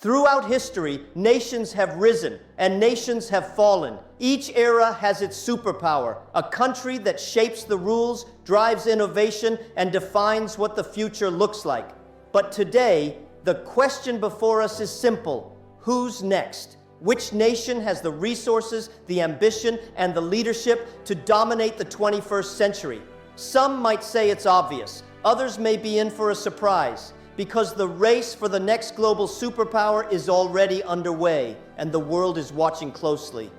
Throughout history, nations have risen and nations have fallen. Each era has its superpower, a country that shapes the rules, drives innovation, and defines what the future looks like. But today, the question before us is simple. Who's next? Which nation has the resources, the ambition, and the leadership to dominate the 21st century? Some might say it's obvious. Others may be in for a surprise, because the race for the next global superpower is already underway, and the world is watching closely.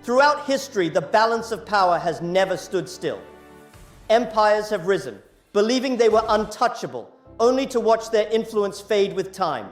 Throughout history, the balance of power has never stood still. Empires have risen, believing they were untouchable, only to watch their influence fade with time.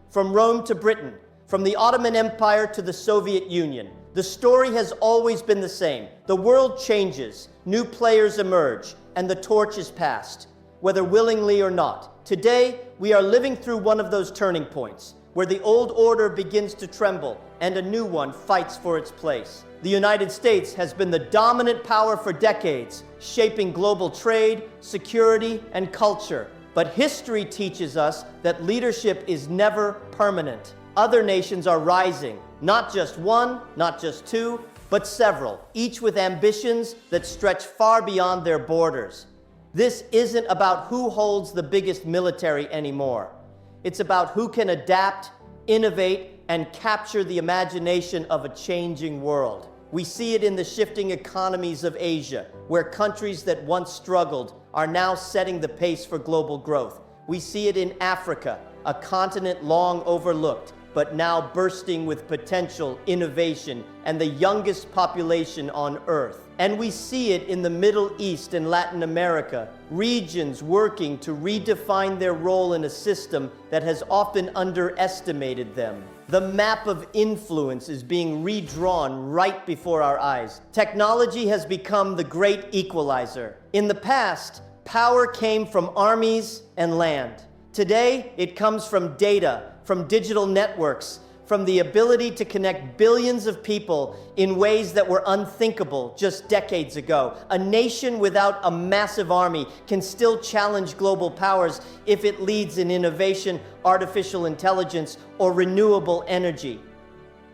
From Rome to Britain, from the Ottoman Empire to the Soviet Union, the story has always been the same. The world changes, new players emerge, and the torch is passed, whether willingly or not. Today, we are living through one of those turning points, where the old order begins to tremble and a new one fights for its place. The United States has been the dominant power for decades, shaping global trade, security, and culture. But history teaches us that leadership is never permanent. Other nations are rising, not just one, not just two, but several, each with ambitions that stretch far beyond their borders. This isn't about who holds the biggest military anymore. It's about who can adapt, innovate, and capture the imagination of a changing world. We see it in the shifting economies of Asia, where countries that once struggled are now setting the pace for global growth. We see it in Africa, a continent long overlooked, but now bursting with potential, innovation, and the youngest population on Earth. And we see it in the Middle East and Latin America, regions working to redefine their role in a system that has often underestimated them. The map of influence is being redrawn right before our eyes. Technology has become the great equalizer. In the past, power came from armies and land. Today, it comes from data, from digital networks, from the ability to connect billions of people in ways that were unthinkable just decades ago. A nation without a massive army can still challenge global powers if it leads in innovation, artificial intelligence, or renewable energy.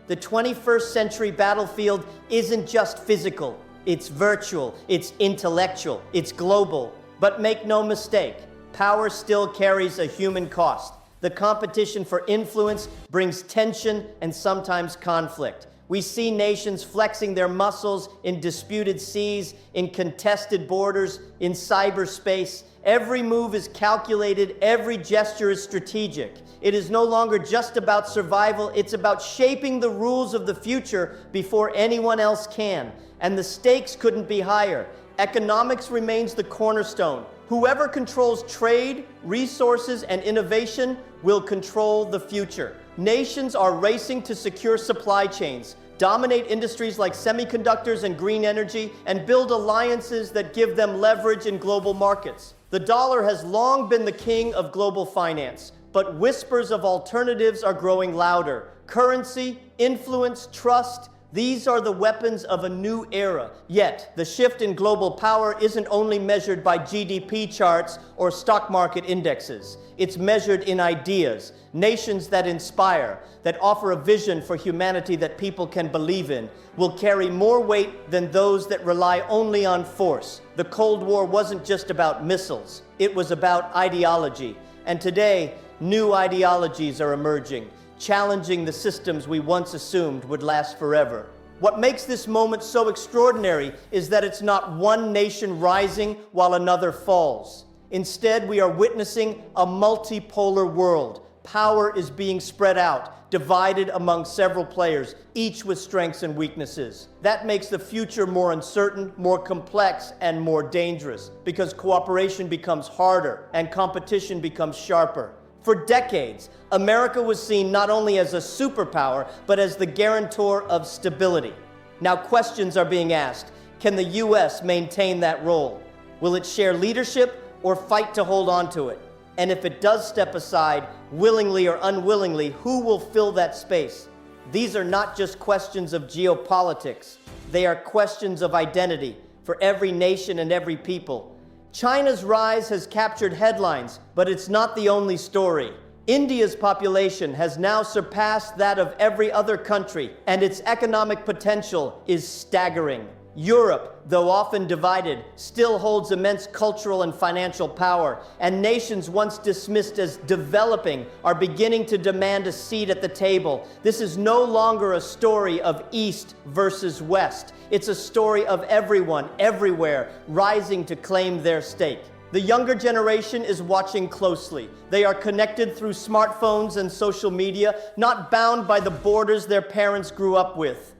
The 21st century battlefield isn't just physical, it's virtual, it's intellectual, it's global. But make no mistake, power still carries a human cost. The competition for influence brings tension and sometimes conflict. We see nations flexing their muscles in disputed seas, in contested borders, in cyberspace. Every move is calculated, every gesture is strategic. It is no longer just about survival, it's about shaping the rules of the future before anyone else can. And the stakes couldn't be higher. Economics remains the cornerstone. Whoever controls trade, resources, and innovation will control the future. Nations are racing to secure supply chains, dominate industries like semiconductors and green energy, and build alliances that give them leverage in global markets. The dollar has long been the king of global finance, but whispers of alternatives are growing louder. Currency, influence, trust, these are the weapons of a new era. Yet, the shift in global power isn't only measured by GDP charts or stock market indexes. It's measured in ideas, nations that inspire, that offer a vision for humanity that people can believe in, will carry more weight than those that rely only on force. The Cold War wasn't just about missiles, it was about ideology. And today, new ideologies are emerging, challenging the systems we once assumed would last forever. What makes this moment so extraordinary is that it's not one nation rising while another falls. Instead, we are witnessing a multipolar world. Power is being spread out, divided among several players, each with strengths and weaknesses. That makes the future more uncertain, more complex, and more dangerous, because cooperation becomes harder and competition becomes sharper. For decades, America was seen not only as a superpower, but as the guarantor of stability. Now questions are being asked. Can the U.S. maintain that role? Will it share leadership or fight to hold on to it? And if it does step aside, willingly or unwillingly, who will fill that space? These are not just questions of geopolitics. They are questions of identity for every nation and every people. China's rise has captured headlines, but it's not the only story. India's population has now surpassed that of every other country, and its economic potential is staggering. Europe, though often divided, still holds immense cultural and financial power, and nations once dismissed as developing are beginning to demand a seat at the table. This is no longer a story of East versus West. It's a story of everyone, everywhere, rising to claim their stake. The younger generation is watching closely. They are connected through smartphones and social media, not bound by the borders their parents grew up with.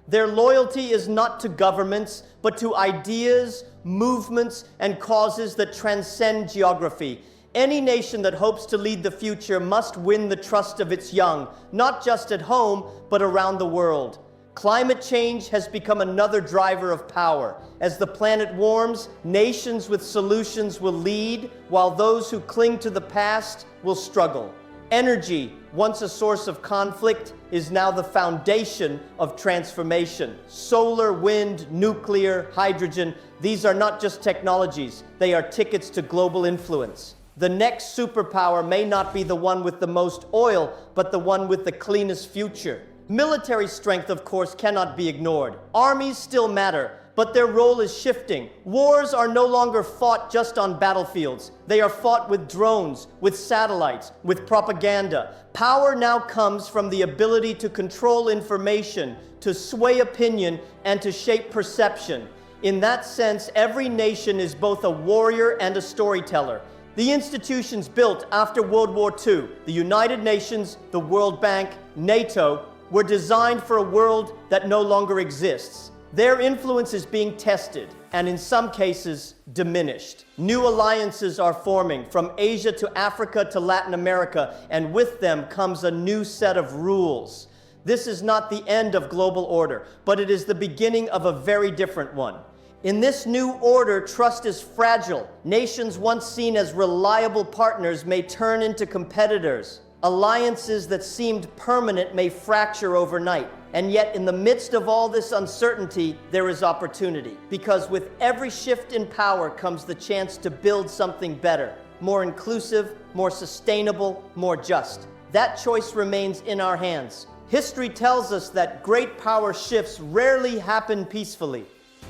Their loyalty is not to governments, but to ideas, movements, and causes that transcend geography. Any nation that hopes to lead the future must win the trust of its young, not just at home, but around the world. Climate change has become another driver of power. As the planet warms, nations with solutions will lead, while those who cling to the past will struggle. Energy, once a source of conflict, is now the foundation of transformation. Solar, wind, nuclear, hydrogen, these are not just technologies, they are tickets to global influence. The next superpower may not be the one with the most oil, but the one with the cleanest future. Military strength, of course, cannot be ignored. Armies still matter, but their role is shifting. Wars are no longer fought just on battlefields. They are fought with drones, with satellites, with propaganda. Power now comes from the ability to control information, to sway opinion, and to shape perception. In that sense, every nation is both a warrior and a storyteller. The institutions built after World War II, the United Nations, the World Bank, NATO, were designed for a world that no longer exists. Their influence is being tested, and in some cases, diminished. New alliances are forming from Asia to Africa to Latin America, and with them comes a new set of rules. This is not the end of global order, but it is the beginning of a very different one. In this new order, trust is fragile. Nations once seen as reliable partners may turn into competitors. Alliances that seemed permanent may fracture overnight. And yet, in the midst of all this uncertainty, there is opportunity. Because with every shift in power comes the chance to build something better, more inclusive, more sustainable, more just. That choice remains in our hands. History tells us that great power shifts rarely happen peacefully.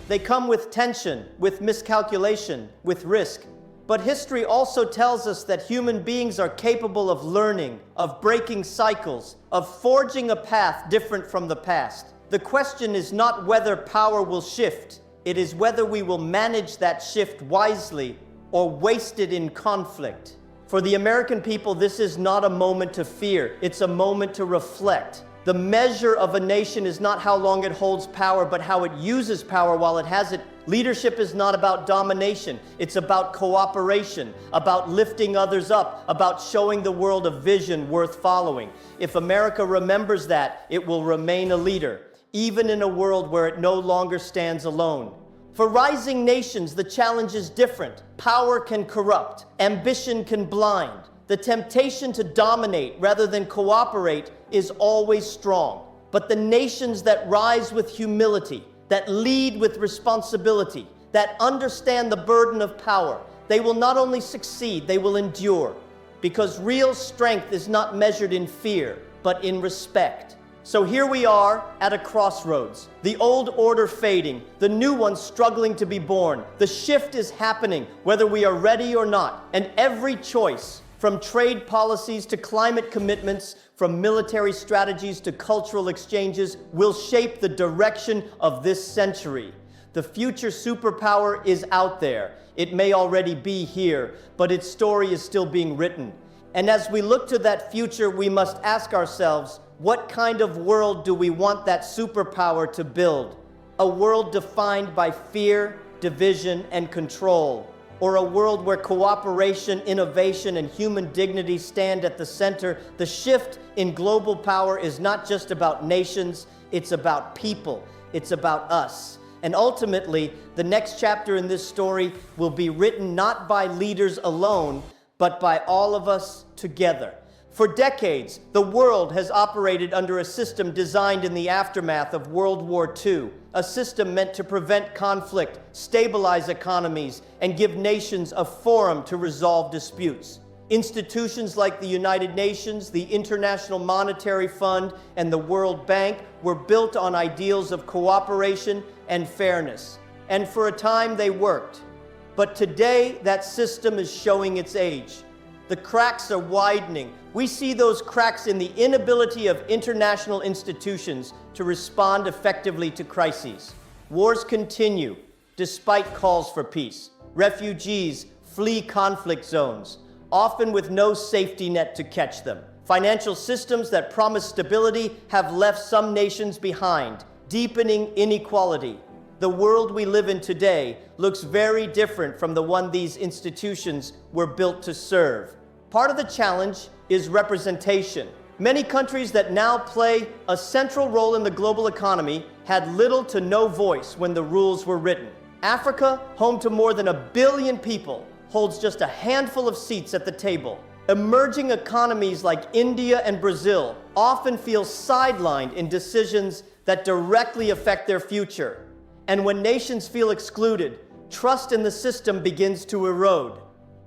They come with tension, with miscalculation, with risk. But history also tells us that human beings are capable of learning, of breaking cycles, of forging a path different from the past. The question is not whether power will shift, it is whether we will manage that shift wisely or waste it in conflict. For the American people, this is not a moment to fear, it's a moment to reflect. The measure of a nation is not how long it holds power, but how it uses power while it has it. Leadership is not about domination. It's about cooperation, about lifting others up, about showing the world a vision worth following. If America remembers that, it will remain a leader, even in a world where it no longer stands alone. For rising nations, the challenge is different. Power can corrupt. Ambition can blind. The temptation to dominate rather than cooperate is always strong. But the nations that rise with humility, that lead with responsibility, that understand the burden of power, they will not only succeed, they will endure. Because real strength is not measured in fear, but in respect. So here we are at a crossroads. The old order fading, the new one struggling to be born. The shift is happening, whether we are ready or not. And every choice, from trade policies to climate commitments, from military strategies to cultural exchanges, will shape the direction of this century. The future superpower is out there. It may already be here, but its story is still being written. And as we look to that future, we must ask ourselves, what kind of world do we want that superpower to build? A world defined by fear, division, and control? Or a world where cooperation, innovation, and human dignity stand at the center? The shift in global power is not just about nations, it's about people, it's about us. And ultimately, the next chapter in this story will be written not by leaders alone, but by all of us together. For decades, the world has operated under a system designed in the aftermath of World War II, a system meant to prevent conflict, stabilize economies, and give nations a forum to resolve disputes. Institutions like the United Nations, the International Monetary Fund, and the World Bank were built on ideals of cooperation and fairness. And for a time they worked. But today that system is showing its age. The cracks are widening. We see those cracks in the inability of international institutions to respond effectively to crises. Wars continue, despite calls for peace. Refugees flee conflict zones, often with no safety net to catch them. Financial systems that promise stability have left some nations behind, deepening inequality. The world we live in today looks very different from the one these institutions were built to serve. Part of the challenge is representation. Many countries that now play a central role in the global economy had little to no voice when the rules were written. Africa, home to more than 1 billion people, holds just a handful of seats at the table. Emerging economies like India and Brazil often feel sidelined in decisions that directly affect their future. And when nations feel excluded, trust in the system begins to erode.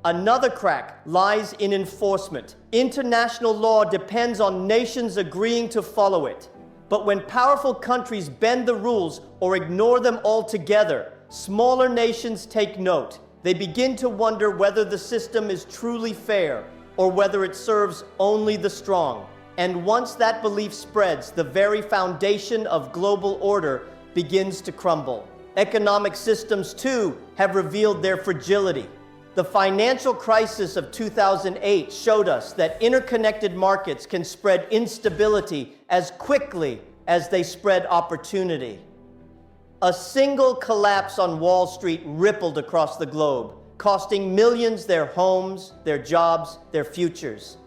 Another crack lies in enforcement. International law depends on nations agreeing to follow it. But when powerful countries bend the rules or ignore them altogether, smaller nations take note. They begin to wonder whether the system is truly fair or whether it serves only the strong. And once that belief spreads, the very foundation of global order begins to crumble. Economic systems, too, have revealed their fragility. The financial crisis of 2008 showed us that interconnected markets can spread instability as quickly as they spread opportunity. A single collapse on Wall Street rippled across the globe, costing millions their homes, their jobs, their futures.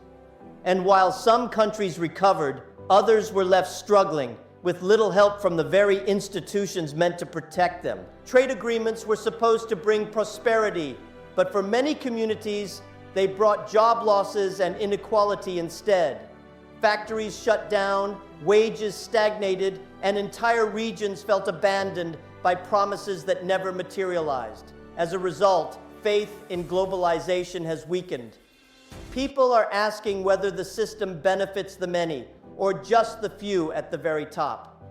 And while some countries recovered, others were left struggling with little help from the very institutions meant to protect them. Trade agreements were supposed to bring prosperity, but for many communities, they brought job losses and inequality instead. Factories shut down, wages stagnated, and entire regions felt abandoned by promises that never materialized. As a result, faith in globalization has weakened. People are asking whether the system benefits the many or just the few at the very top.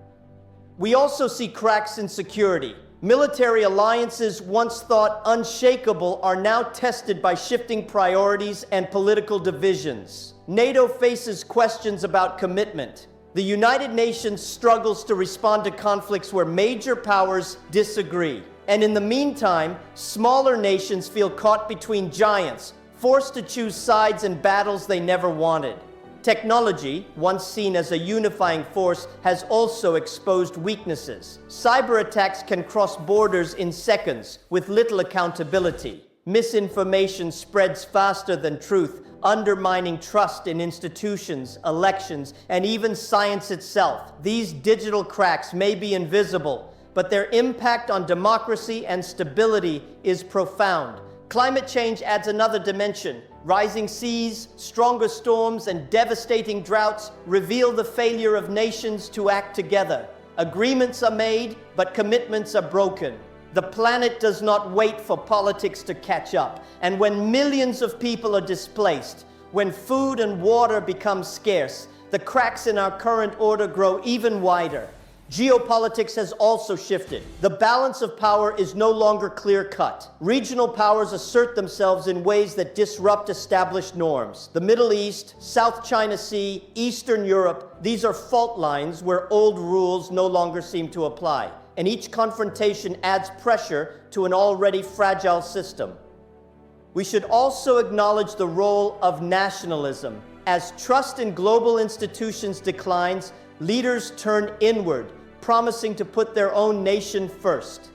We also see cracks in security. Military alliances once thought unshakable are now tested by shifting priorities and political divisions. NATO faces questions about commitment. The United Nations struggles to respond to conflicts where major powers disagree. And in the meantime, smaller nations feel caught between giants, forced to choose sides in battles they never wanted. Technology, once seen as a unifying force, has also exposed weaknesses. Cyber attacks can cross borders in seconds with little accountability. Misinformation spreads faster than truth, undermining trust in institutions, elections, and even science itself. These digital cracks may be invisible, but their impact on democracy and stability is profound. Climate change adds another dimension. Rising seas, stronger storms, and devastating droughts reveal the failure of nations to act together. Agreements are made, but commitments are broken. The planet does not wait for politics to catch up. And when millions of people are displaced, when food and water become scarce, the cracks in our current order grow even wider. Geopolitics has also shifted. The balance of power is no longer clear-cut. Regional powers assert themselves in ways that disrupt established norms. The Middle East, South China Sea, Eastern Europe, these are fault lines where old rules no longer seem to apply. And each confrontation adds pressure to an already fragile system. We should also acknowledge the role of nationalism. As trust in global institutions declines, leaders turn inward, promising to put their own nation first.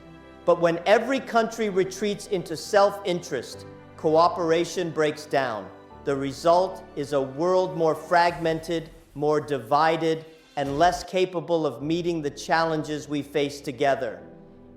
But when every country retreats into self-interest, cooperation breaks down. The result is a world more fragmented, more divided, and less capable of meeting the challenges we face together.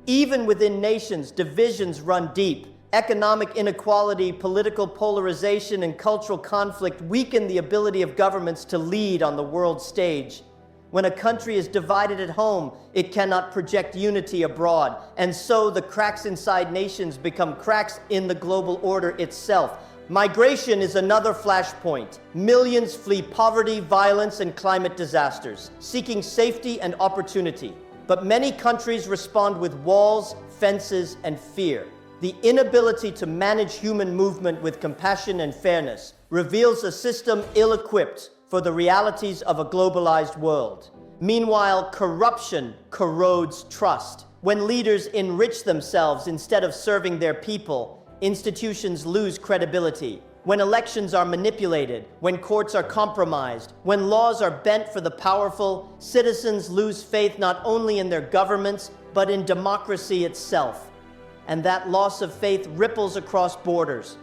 Even within nations, divisions run deep. Economic inequality, political polarization, and cultural conflict weaken the ability of governments to lead on the world stage. When a country is divided at home, it cannot project unity abroad. And so the cracks inside nations become cracks in the global order itself, Migration is another flashpoint. Millions flee poverty, violence, and climate disasters, seeking safety and opportunity. But many countries respond with walls, fences, and fear. The inability to manage human movement with compassion and fairness reveals a system ill-equipped for the realities of a globalized world. Meanwhile, corruption corrodes trust. When leaders enrich themselves instead of serving their people, institutions lose credibility. When elections are manipulated, when courts are compromised, when laws are bent for the powerful, citizens lose faith not only in their governments, but in democracy itself. And that loss of faith ripples across borders.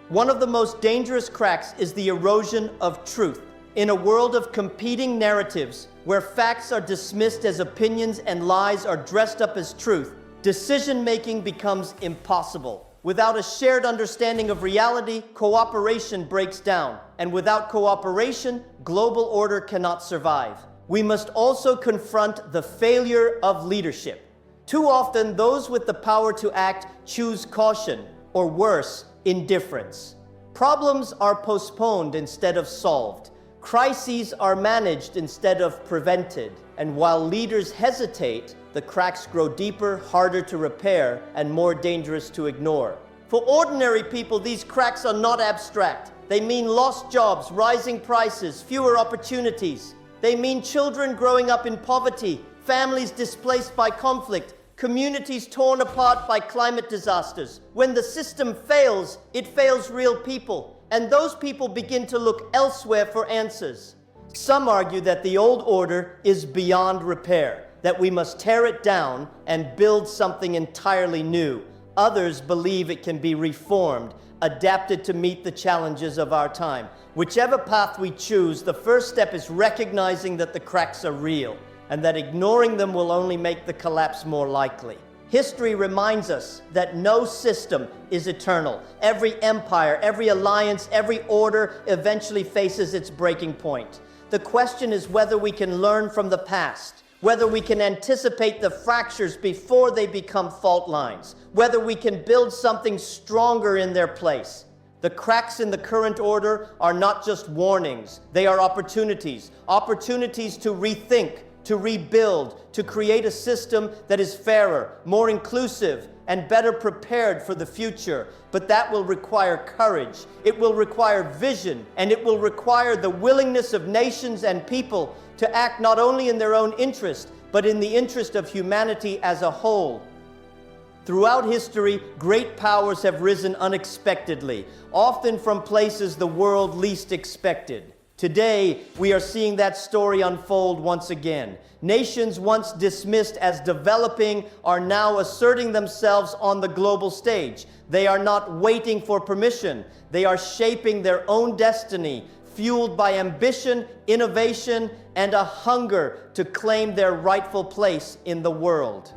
One of the most dangerous cracks is the erosion of truth. In a world of competing narratives, where facts are dismissed as opinions and lies are dressed up as truth, decision-making becomes impossible. Without a shared understanding of reality, cooperation breaks down. And without cooperation, global order cannot survive. We must also confront the failure of leadership. Too often, those with the power to act choose caution, or worse, indifference. Problems are postponed instead of solved. Crises are managed instead of prevented. And while leaders hesitate, the cracks grow deeper, harder to repair, and more dangerous to ignore. For ordinary people, these cracks are not abstract. They mean lost jobs, rising prices, fewer opportunities. They mean children growing up in poverty, families displaced by conflict, communities torn apart by climate disasters. When the system fails, it fails real people, and those people begin to look elsewhere for answers. Some argue that the old order is beyond repair, that we must tear it down and build something entirely new. Others believe it can be reformed, adapted to meet the challenges of our time. Whichever path we choose, the first step is recognizing that the cracks are real, and that ignoring them will only make the collapse more likely. History reminds us that no system is eternal. Every empire, every alliance, every order eventually faces its breaking point. The question is whether we can learn from the past, whether we can anticipate the fractures before they become fault lines, whether we can build something stronger in their place. The cracks in the current order are not just warnings, they are opportunities. Opportunities to rethink, to rebuild, to create a system that is fairer, more inclusive, and better prepared for the future. But that will require courage, it will require vision, and it will require the willingness of nations and people to act not only in their own interest, but in the interest of humanity as a whole. Throughout history, great powers have risen unexpectedly, often from places the world least expected. Today, we are seeing that story unfold once again. Nations once dismissed as developing are now asserting themselves on the global stage. They are not waiting for permission. They are shaping their own destiny, fueled by ambition, innovation, and a hunger to claim their rightful place in the world.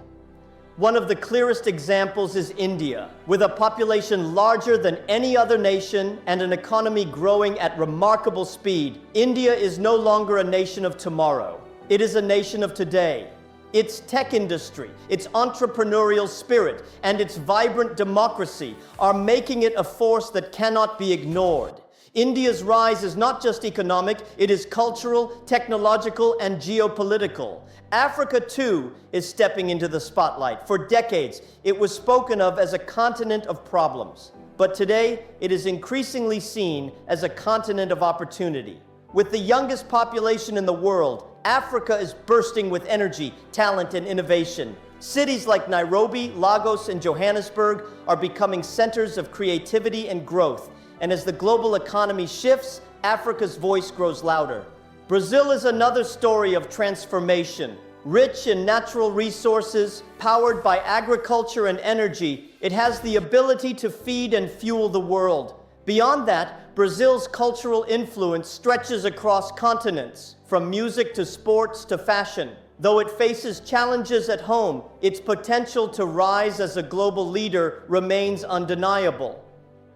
One of the clearest examples is India. With a population larger than any other nation and an economy growing at remarkable speed, India is no longer a nation of tomorrow. It is a nation of today. Its tech industry, its entrepreneurial spirit, and its vibrant democracy are making it a force that cannot be ignored. India's rise is not just economic, it is cultural, technological, and geopolitical. Africa, too, is stepping into the spotlight. For decades, it was spoken of as a continent of problems. But today, it is increasingly seen as a continent of opportunity. With the youngest population in the world, Africa is bursting with energy, talent, and innovation. Cities like Nairobi, Lagos, and Johannesburg are becoming centers of creativity and growth. And as the global economy shifts, Africa's voice grows louder. Brazil is another story of transformation. Rich in natural resources, powered by agriculture and energy, it has the ability to feed and fuel the world. Beyond that, Brazil's cultural influence stretches across continents, from music to sports to fashion. Though it faces challenges at home, its potential to rise as a global leader remains undeniable.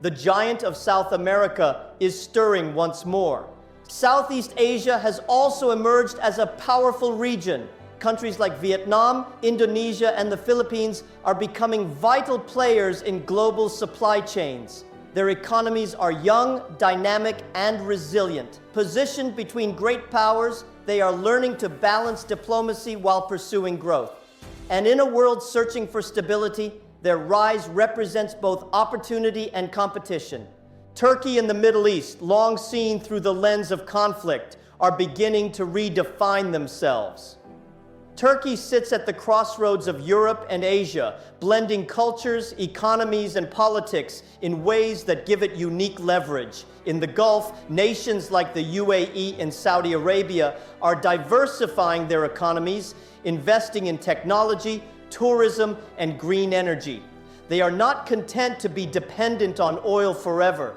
The giant of South America is stirring once more. Southeast Asia has also emerged as a powerful region. Countries like Vietnam, Indonesia, and the Philippines are becoming vital players in global supply chains. Their economies are young, dynamic, and resilient. Positioned between great powers, they are learning to balance diplomacy while pursuing growth. And in a world searching for stability, their rise represents both opportunity and competition. Turkey and the Middle East, long seen through the lens of conflict, are beginning to redefine themselves. Turkey sits at the crossroads of Europe and Asia, blending cultures, economies, and politics in ways that give it unique leverage. In the Gulf, nations like the UAE and Saudi Arabia are diversifying their economies, investing in technology, tourism, and green energy. They are not content to be dependent on oil forever.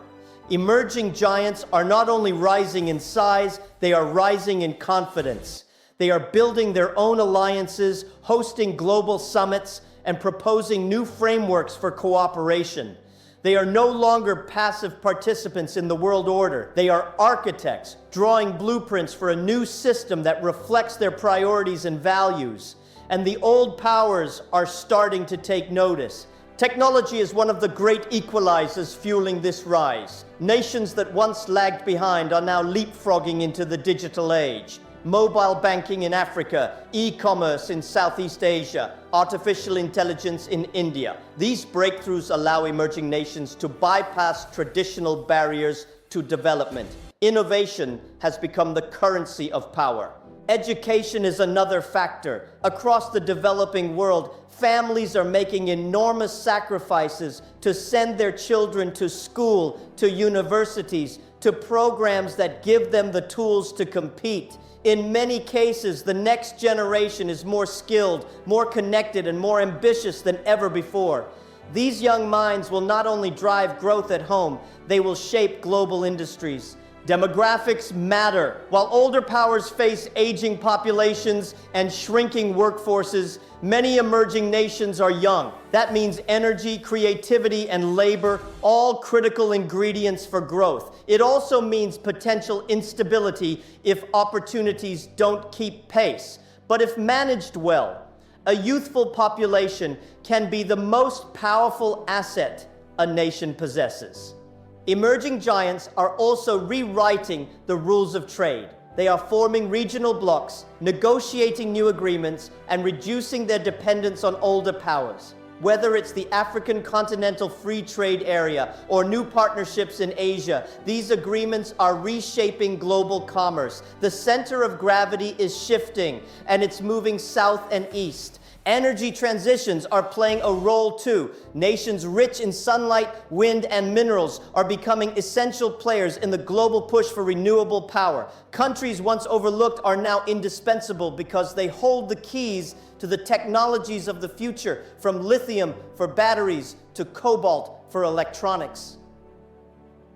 Emerging giants are not only rising in size, they are rising in confidence. They are building their own alliances, hosting global summits, and proposing new frameworks for cooperation. They are no longer passive participants in the world order. They are architects, drawing blueprints for a new system that reflects their priorities and values. And the old powers are starting to take notice. Technology is one of the great equalizers fueling this rise. Nations that once lagged behind are now leapfrogging into the digital age. Mobile banking in Africa, e-commerce in Southeast Asia, artificial intelligence in India. These breakthroughs allow emerging nations to bypass traditional barriers to development. Innovation has become the currency of power. Education is another factor. Across the developing world, families are making enormous sacrifices to send their children to school, to universities, to programs that give them the tools to compete. In many cases, the next generation is more skilled, more connected, and more ambitious than ever before. These young minds will not only drive growth at home, they will shape global industries. Demographics matter. While older powers face aging populations and shrinking workforces, many emerging nations are young. That means energy, creativity, and labor, all critical ingredients for growth. It also means potential instability if opportunities don't keep pace. But if managed well, a youthful population can be the most powerful asset a nation possesses. Emerging giants are also rewriting the rules of trade. They are forming regional blocs, negotiating new agreements, and reducing their dependence on older powers. Whether it's the African Continental Free Trade Area or new partnerships in Asia, these agreements are reshaping global commerce. The center of gravity is shifting, and it's moving south and east. Energy transitions are playing a role too. Nations rich in sunlight, wind, and minerals are becoming essential players in the global push for renewable power. Countries once overlooked are now indispensable because they hold the keys to the technologies of the future, from lithium for batteries to cobalt for electronics.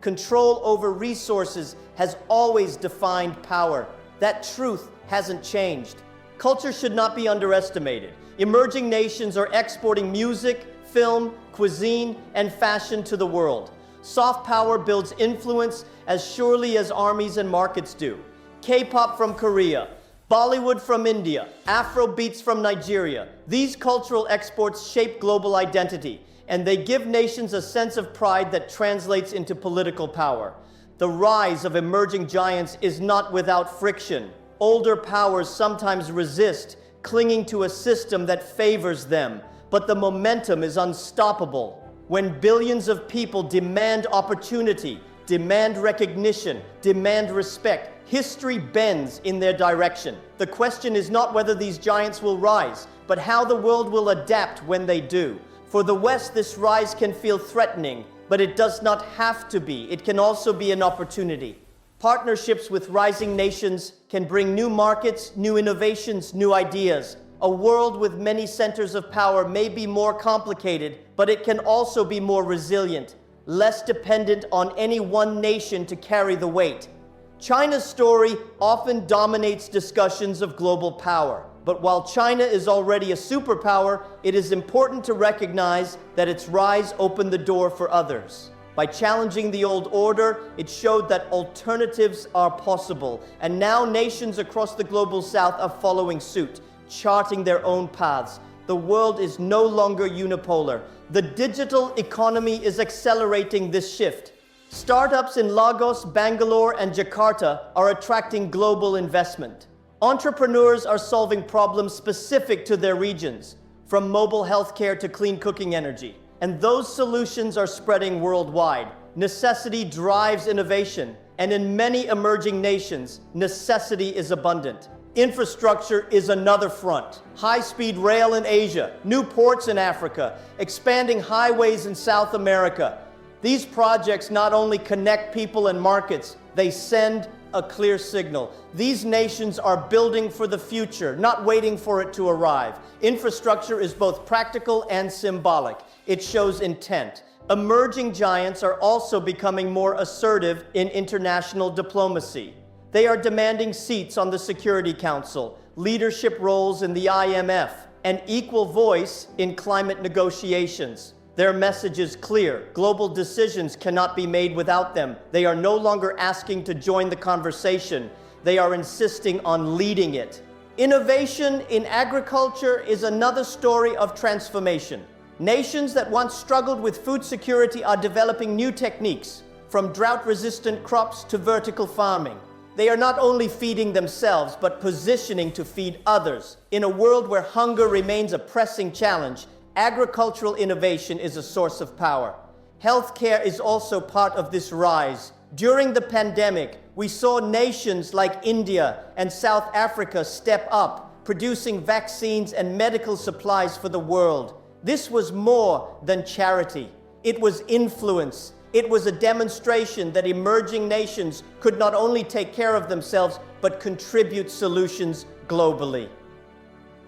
Control over resources has always defined power. That truth hasn't changed. Culture should not be underestimated. Emerging nations are exporting music, film, cuisine, and fashion to the world. Soft power builds influence as surely as armies and markets do. K-pop from Korea, Bollywood from India, Afro beats from Nigeria. These cultural exports shape global identity, and they give nations a sense of pride that translates into political power. The rise of emerging giants is not without friction. Older powers sometimes resist, clinging to a system that favors them, but the momentum is unstoppable. When billions of people demand opportunity, demand recognition, demand respect, history bends in their direction. The question is not whether these giants will rise, but how the world will adapt when they do. For the West, this rise can feel threatening, but it does not have to be. It can also be an opportunity. Partnerships with rising nations can bring new markets, new innovations, new ideas. A world with many centers of power may be more complicated, but it can also be more resilient, less dependent on any one nation to carry the weight. China's story often dominates discussions of global power. But while China is already a superpower, it is important to recognize that its rise opened the door for others. By challenging the old order, it showed that alternatives are possible, and now nations across the global south are following suit, charting their own paths. the world is no longer unipolar. The digital economy is accelerating this shift. Startups in Lagos, Bangalore, and Jakarta are attracting global investment. Entrepreneurs are solving problems specific to their regions, from mobile healthcare to clean cooking energy. And those solutions are spreading worldwide. Necessity drives innovation, and in many emerging nations, necessity is abundant. Infrastructure is another front. High-speed rail in Asia, new ports in Africa, expanding highways in South America. These projects not only connect people and markets, they send a clear signal. These nations are building for the future, not waiting for it to arrive. Infrastructure is both practical and symbolic. It shows intent. Emerging giants are also becoming more assertive in international diplomacy. They are demanding seats on the Security Council, leadership roles in the IMF, and equal voice in climate negotiations. Their message is clear. Global decisions cannot be made without them. They are no longer asking to join the conversation. They are insisting on leading it. Innovation in agriculture is another story of transformation. Nations that once struggled with food security are developing new techniques, from drought-resistant crops to vertical farming. They are not only feeding themselves, but positioning to feed others. In a world where hunger remains a pressing challenge, agricultural innovation is a source of power. Healthcare is also part of this rise. During the pandemic, we saw nations like India and South Africa step up, producing vaccines and medical supplies for the world. This was more than charity. It was influence. It was a demonstration that emerging nations could not only take care of themselves, but contribute solutions globally.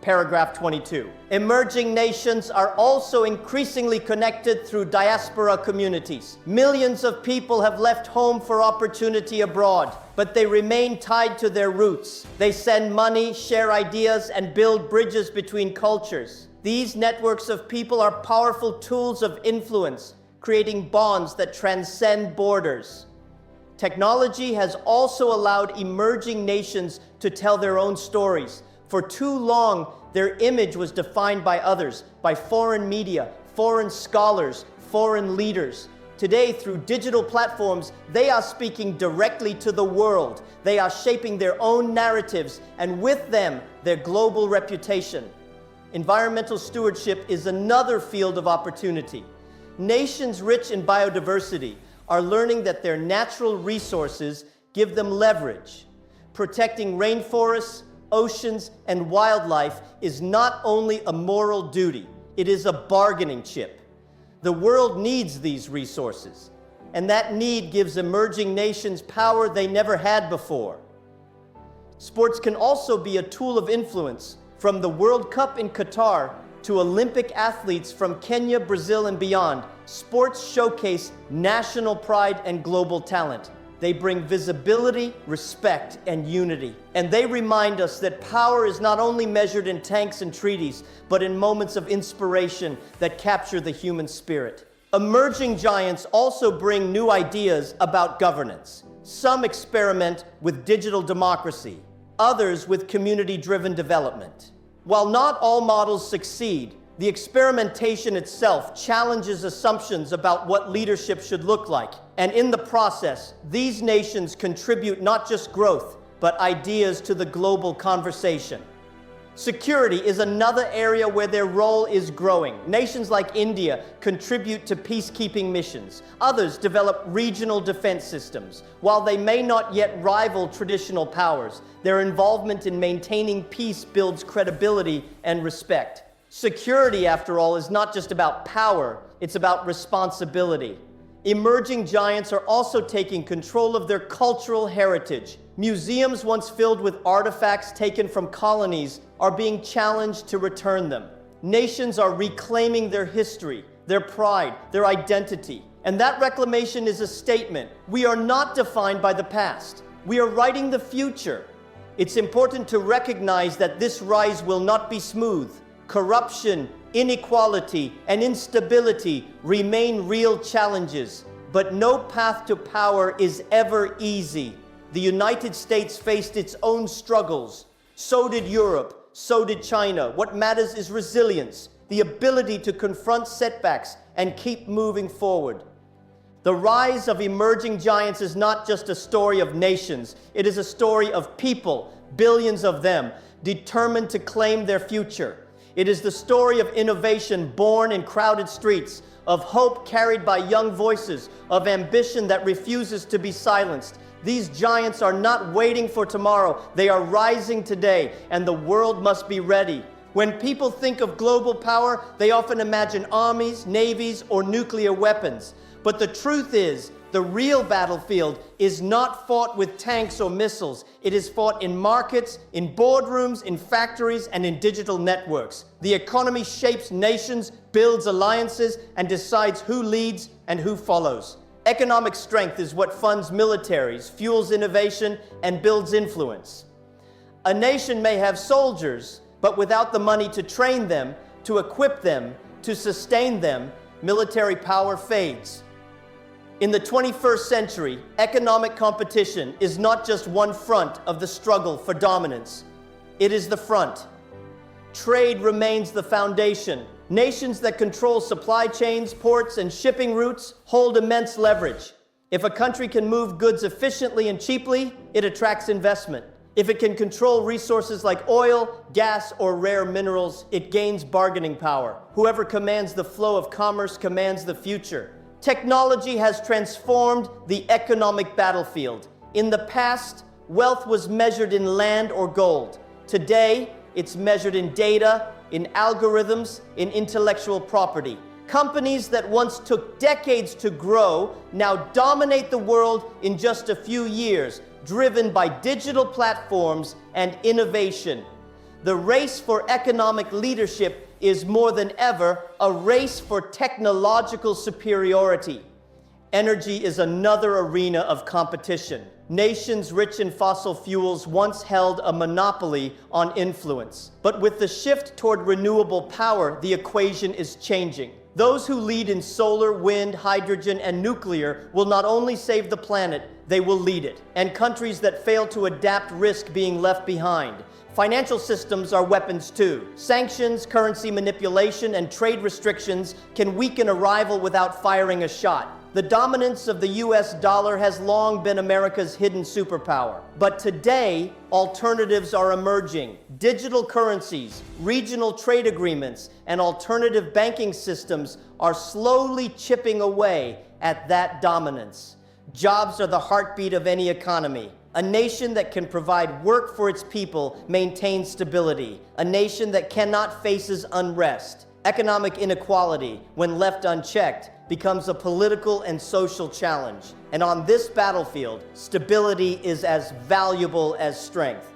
Paragraph 22. Emerging nations are also increasingly connected through diaspora communities. Millions of people have left home for opportunity abroad, but they remain tied to their roots. They send money, share ideas, and build bridges between cultures. These networks of people are powerful tools of influence, creating bonds that transcend borders. Technology has also allowed emerging nations to tell their own stories. For too long, their image was defined by others, by foreign media, foreign scholars, foreign leaders. Today, through digital platforms, they are speaking directly to the world. They are shaping their own narratives, and with them, their global reputation. Environmental stewardship is another field of opportunity. Nations rich in biodiversity are learning that their natural resources give them leverage. Protecting rainforests, oceans, and wildlife is not only a moral duty, it is a bargaining chip. The world needs these resources, and that need gives emerging nations power they never had before. Sports can also be a tool of influence, from the World Cup in Qatar to Olympic athletes from Kenya, Brazil, and beyond. Sports showcase national pride and global talent. They bring visibility, respect, and unity. And they remind us that power is not only measured in tanks and treaties, but in moments of inspiration that capture the human spirit. Emerging giants also bring new ideas about governance. Some experiment with digital democracy, others with community-driven development. While not all models succeed, the experimentation itself challenges assumptions about what leadership should look like. And in the process, these nations contribute not just growth, but ideas to the global conversation. Security is another area where their role is growing. Nations like India contribute to peacekeeping missions. Others develop regional defense systems. While they may not yet rival traditional powers, their involvement in maintaining peace builds credibility and respect. Security, after all, is not just about power, it's about responsibility. Emerging giants are also taking control of their cultural heritage. Museums once filled with artifacts taken from colonies are being challenged to return them. Nations are reclaiming their history, their pride, their identity. And that reclamation is a statement. We are not defined by the past. We are writing the future. It's important to recognize that this rise will not be smooth. Corruption, inequality, and instability remain real challenges, but no path to power is ever easy. The United States faced its own struggles. So did Europe. So did China. What matters is resilience, the ability to confront setbacks and keep moving forward. The rise of emerging giants is not just a story of nations. It is a story of people, billions of them, determined to claim their future. It is the story of innovation born in crowded streets, of hope carried by young voices, of ambition that refuses to be silenced. These giants are not waiting for tomorrow. They are rising today, and the world must be ready. When people think of global power, they often imagine armies, navies, or nuclear weapons. But the truth is, the real battlefield is not fought with tanks or missiles. It is fought in markets, in boardrooms, in factories, and in digital networks. The economy shapes nations, builds alliances, and decides who leads and who follows. Economic strength is what funds militaries, fuels innovation, and builds influence. A nation may have soldiers, but without the money to train them, to equip them, to sustain them, military power fades. In the 21st century, economic competition is not just one front of the struggle for dominance. It is the front. Trade remains the foundation. Nations that control supply chains, ports, and shipping routes hold immense leverage. If a country can move goods efficiently and cheaply, it attracts investment. If it can control resources like oil, gas, or rare minerals, it gains bargaining power. Whoever commands the flow of commerce commands the future. Technology has transformed the economic battlefield. In the past, wealth was measured in land or gold. Today, it's measured in data, in algorithms, in intellectual property. Companies that once took decades to grow now dominate the world in just a few years, driven by digital platforms and innovation. The race for economic leadership is more than ever a race for technological superiority. Energy is another arena of competition. Nations rich in fossil fuels once held a monopoly on influence. But with the shift toward renewable power, the equation is changing. Those who lead in solar, wind, hydrogen, and nuclear will not only save the planet, they will lead it. And countries that fail to adapt risk being left behind. Financial systems are weapons too. Sanctions, currency manipulation, and trade restrictions can weaken a rival without firing a shot. The dominance of the US dollar has long been America's hidden superpower. But today, alternatives are emerging. Digital currencies, regional trade agreements, and alternative banking systems are slowly chipping away at that dominance. Jobs are the heartbeat of any economy. A nation that can provide work for its people maintains stability. A nation that cannot faces unrest. Economic inequality, when left unchecked, becomes a political and social challenge. And on this battlefield, stability is as valuable as strength.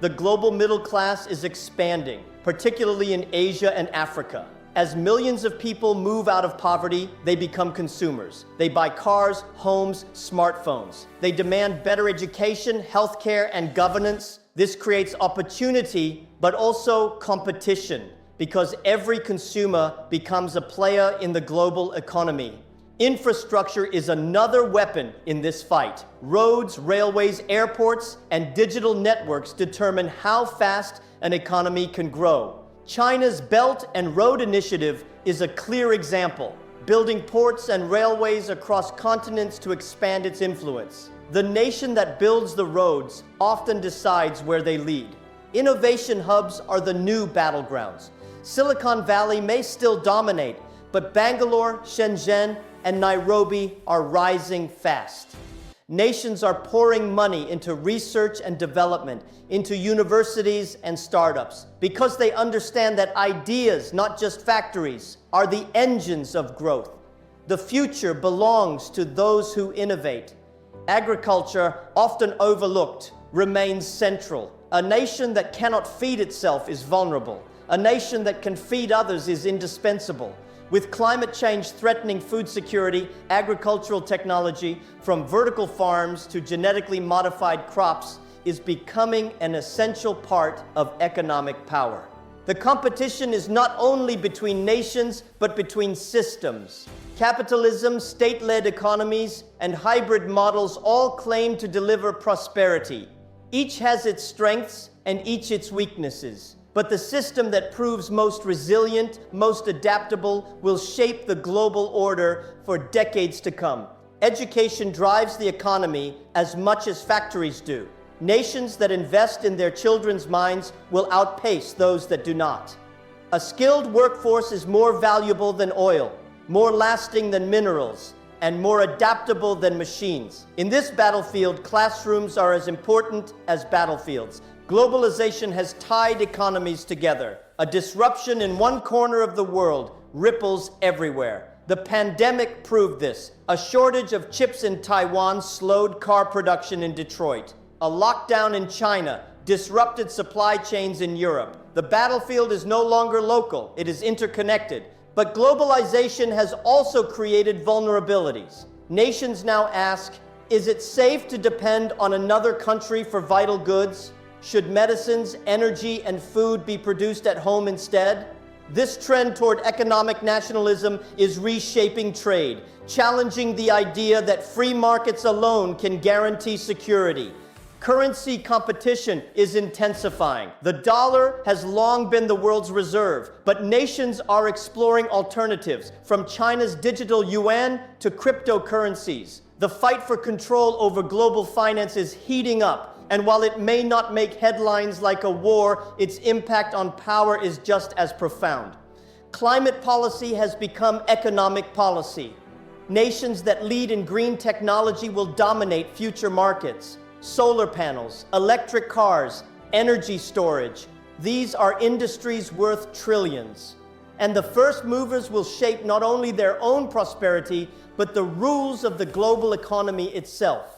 The global middle class is expanding, particularly in Asia and Africa. As millions of people move out of poverty, they become consumers. They buy cars, homes, smartphones. They demand better education, healthcare, and governance. This creates opportunity, but also competition, because every consumer becomes a player in the global economy. Infrastructure is another weapon in this fight. Roads, railways, airports, and digital networks determine how fast an economy can grow. China's Belt and Road Initiative is a clear example, building ports and railways across continents to expand its influence. The nation that builds the roads often decides where they lead. Innovation hubs are the new battlegrounds. Silicon Valley may still dominate, but Bangalore, Shenzhen, and Nairobi are rising fast. Nations are pouring money into research and development, into universities and startups, because they understand that ideas, not just factories, are the engines of growth. The future belongs to those who innovate. Agriculture, often overlooked, remains central. A nation that cannot feed itself is vulnerable. A nation that can feed others is indispensable. With climate change threatening food security, agricultural technology, from vertical farms to genetically modified crops, is becoming an essential part of economic power. The competition is not only between nations, but between systems. Capitalism, state-led economies, and hybrid models all claim to deliver prosperity. Each has its strengths and each its weaknesses. But the system that proves most resilient, most adaptable, will shape the global order for decades to come. Education drives the economy as much as factories do. Nations that invest in their children's minds will outpace those that do not. A skilled workforce is more valuable than oil, more lasting than minerals, and more adaptable than machines. In this battlefield, classrooms are as important as battlefields. Globalization has tied economies together. A disruption in one corner of the world ripples everywhere. The pandemic proved this. A shortage of chips in Taiwan slowed car production in Detroit. A lockdown in China disrupted supply chains in Europe. The battlefield is no longer local, it is interconnected. But globalization has also created vulnerabilities. Nations now ask, is it safe to depend on another country for vital goods? Should medicines, energy, and food be produced at home instead? This trend toward economic nationalism is reshaping trade, challenging the idea that free markets alone can guarantee security. Currency competition is intensifying. The dollar has long been the world's reserve, but nations are exploring alternatives, from China's digital yuan to cryptocurrencies. The fight for control over global finance is heating up, and while it may not make headlines like a war, its impact on power is just as profound. Climate policy has become economic policy. Nations that lead in green technology will dominate future markets. Solar panels, electric cars, energy storage. These are industries worth trillions. And the first movers will shape not only their own prosperity, but the rules of the global economy itself.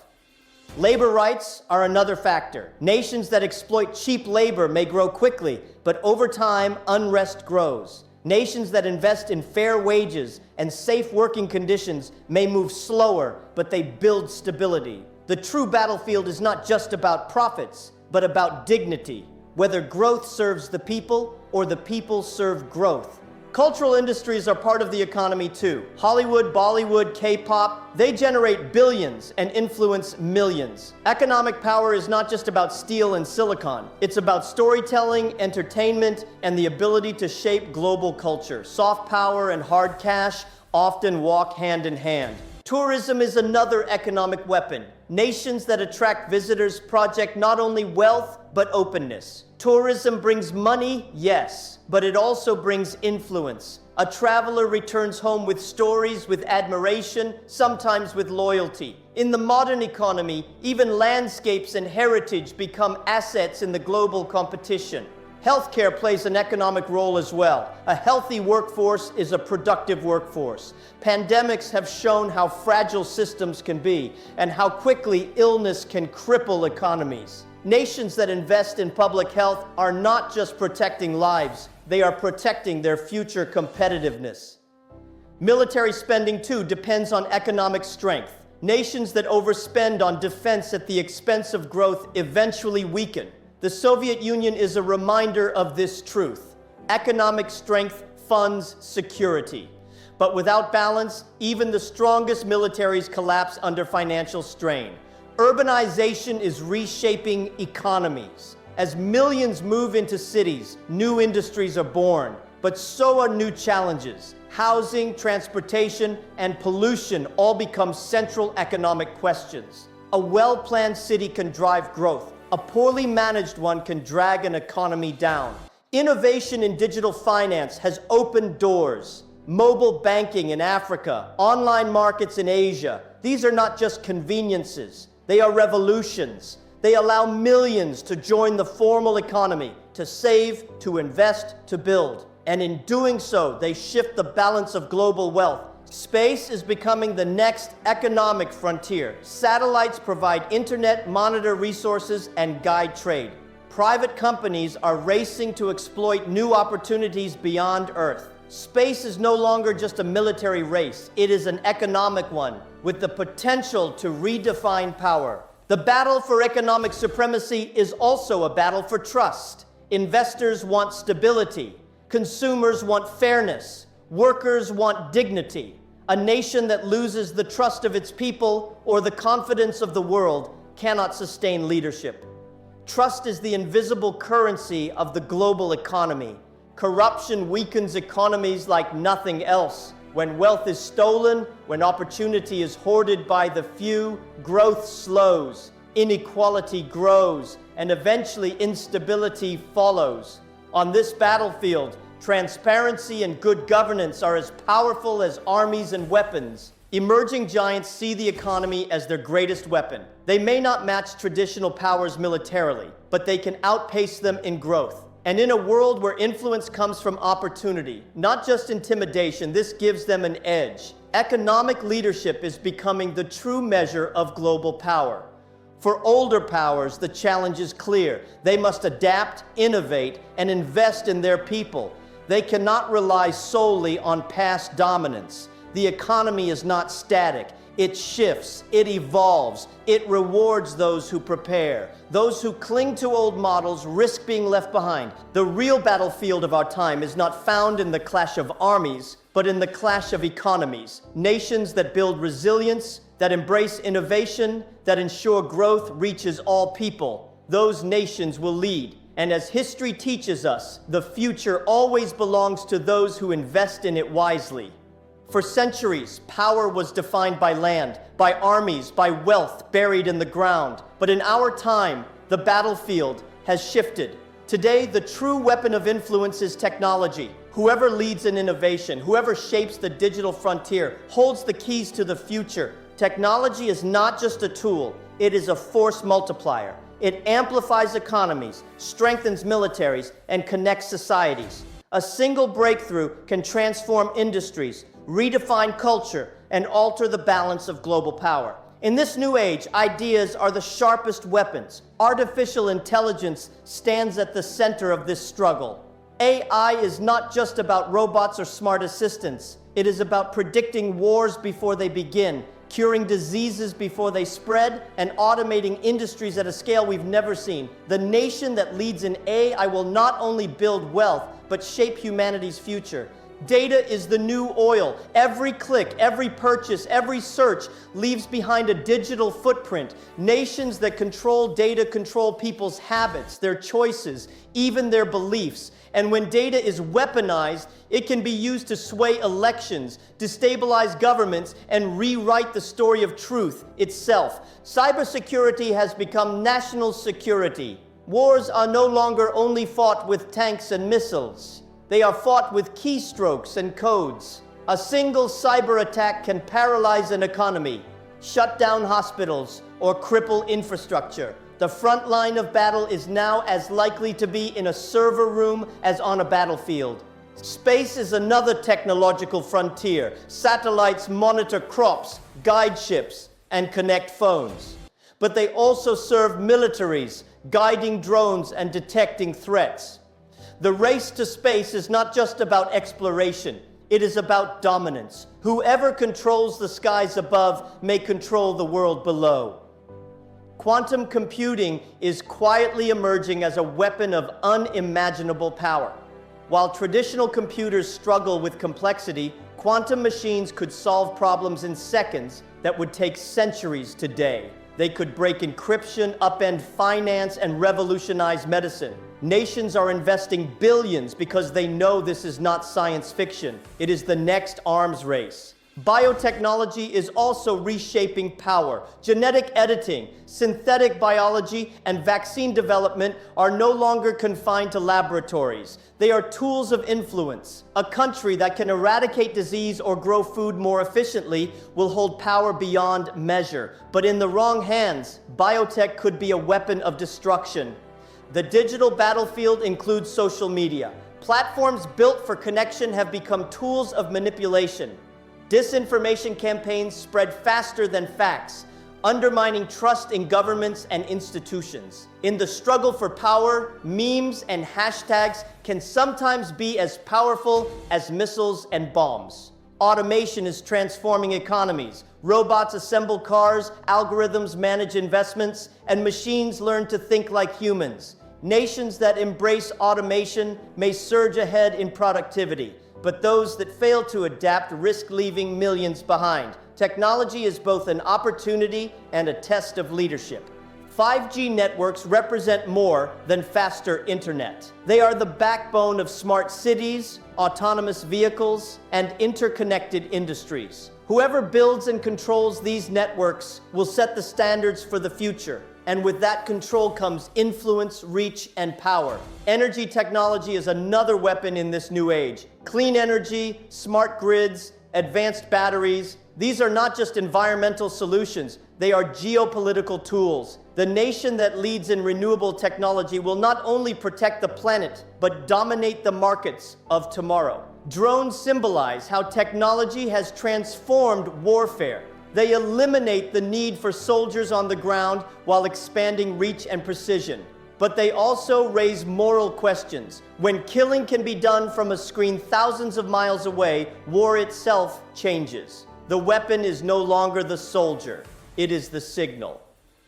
Labor rights are another factor. Nations that exploit cheap labor may grow quickly, but over time, unrest grows. Nations that invest in fair wages and safe working conditions may move slower, but they build stability. The true battlefield is not just about profits, but about dignity, whether growth serves the people or the people serve growth. Cultural industries are part of the economy too. Hollywood, Bollywood, K-pop, they generate billions and influence millions. Economic power is not just about steel and silicon. It's about storytelling, entertainment, and the ability to shape global culture. Soft power and hard cash often walk hand in hand. Tourism is another economic weapon. Nations that attract visitors project not only wealth, but openness. Tourism brings money, yes, but it also brings influence. A traveler returns home with stories, with admiration, sometimes with loyalty. In the modern economy, even landscapes and heritage become assets in the global competition. Healthcare plays an economic role as well. A healthy workforce is a productive workforce. Pandemics have shown how fragile systems can be and how quickly illness can cripple economies. Nations that invest in public health are not just protecting lives, they are protecting their future competitiveness. Military spending, too, depends on economic strength. Nations that overspend on defense at the expense of growth eventually weaken. The Soviet Union is a reminder of this truth. Economic strength funds security. But without balance, even the strongest militaries collapse under financial strain. Urbanization is reshaping economies. As millions move into cities, new industries are born, but so are new challenges. Housing, transportation, and pollution all become central economic questions. A well-planned city can drive growth. A poorly managed one can drag an economy down. Innovation in digital finance has opened doors. Mobile banking in Africa, online markets in Asia. These are not just conveniences. They are revolutions. They allow millions to join the formal economy, to save, to invest, to build. And in doing so, they shift the balance of global wealth. Space is becoming the next economic frontier. Satellites provide internet, monitor resources, and guide trade. Private companies are racing to exploit new opportunities beyond Earth. Space is no longer just a military race. It is an economic one, with the potential to redefine power. The battle for economic supremacy is also a battle for trust. Investors want stability. Consumers want fairness. Workers want dignity. A nation that loses the trust of its people or the confidence of the world cannot sustain leadership. Trust is the invisible currency of the global economy. Corruption weakens economies like nothing else. When wealth is stolen, when opportunity is hoarded by the few, growth slows, inequality grows, and eventually instability follows. On this battlefield, transparency and good governance are as powerful as armies and weapons. Emerging giants see the economy as their greatest weapon. They may not match traditional powers militarily, but they can outpace them in growth. And in a world where influence comes from opportunity, not just intimidation, this gives them an edge. Economic leadership is becoming the true measure of global power. For older powers, the challenge is clear. They must adapt, innovate, and invest in their people. They cannot rely solely on past dominance. The economy is not static. It shifts, it evolves, it rewards those who prepare. Those who cling to old models risk being left behind. The real battlefield of our time is not found in the clash of armies, but in the clash of economies. Nations that build resilience, that embrace innovation, that ensure growth reaches all people. Those nations will lead. And as history teaches us, the future always belongs to those who invest in it wisely. For centuries, power was defined by land, by armies, by wealth buried in the ground. But in our time, the battlefield has shifted. Today, the true weapon of influence is technology. Whoever leads in innovation, whoever shapes the digital frontier, holds the keys to the future. Technology is not just a tool, it is a force multiplier. It amplifies economies, strengthens militaries, and connects societies. A single breakthrough can transform industries, redefine culture, and alter the balance of global power. In this new age, ideas are the sharpest weapons. Artificial intelligence stands at the center of this struggle. AI is not just about robots or smart assistants. It is about predicting wars before they begin, curing diseases before they spread, and automating industries at a scale we've never seen. The nation that leads in AI will not only build wealth, but shape humanity's future. Data is the new oil. Every click, every purchase, every search leaves behind a digital footprint. Nations that control data control people's habits, their choices, even their beliefs. And when data is weaponized, it can be used to sway elections, destabilize governments, and rewrite the story of truth itself. Cybersecurity has become national security. Wars are no longer only fought with tanks and missiles. They are fought with keystrokes and codes. A single cyber attack can paralyze an economy, shut down hospitals, or cripple infrastructure. The front line of battle is now as likely to be in a server room as on a battlefield. Space is another technological frontier. Satellites monitor crops, guide ships, and connect phones. But they also serve militaries, guiding drones and detecting threats. The race to space is not just about exploration. It is about dominance. Whoever controls the skies above may control the world below. Quantum computing is quietly emerging as a weapon of unimaginable power. While traditional computers struggle with complexity, quantum machines could solve problems in seconds that would take centuries today. They could break encryption, upend finance, and revolutionize medicine. Nations are investing billions because they know this is not science fiction. It is the next arms race. Biotechnology is also reshaping power. Genetic editing, synthetic biology, and vaccine development are no longer confined to laboratories. They are tools of influence. A country that can eradicate disease or grow food more efficiently will hold power beyond measure. But in the wrong hands, biotech could be a weapon of destruction. The digital battlefield includes social media. Platforms built for connection have become tools of manipulation. Disinformation campaigns spread faster than facts, undermining trust in governments and institutions. In the struggle for power, memes and hashtags can sometimes be as powerful as missiles and bombs. Automation is transforming economies. Robots assemble cars, algorithms manage investments, and machines learn to think like humans. Nations that embrace automation may surge ahead in productivity, but those that fail to adapt risk leaving millions behind. Technology is both an opportunity and a test of leadership. 5G networks represent more than faster internet. They are the backbone of smart cities, autonomous vehicles, and interconnected industries. Whoever builds and controls these networks will set the standards for the future. And with that control comes influence, reach, and power. Energy technology is another weapon in this new age. Clean energy, smart grids, advanced batteries. These are not just environmental solutions, they are geopolitical tools. The nation that leads in renewable technology will not only protect the planet, but dominate the markets of tomorrow. Drones symbolize how technology has transformed warfare. They eliminate the need for soldiers on the ground while expanding reach and precision. But they also raise moral questions. When killing can be done from a screen thousands of miles away, war itself changes. The weapon is no longer the soldier, it is the signal.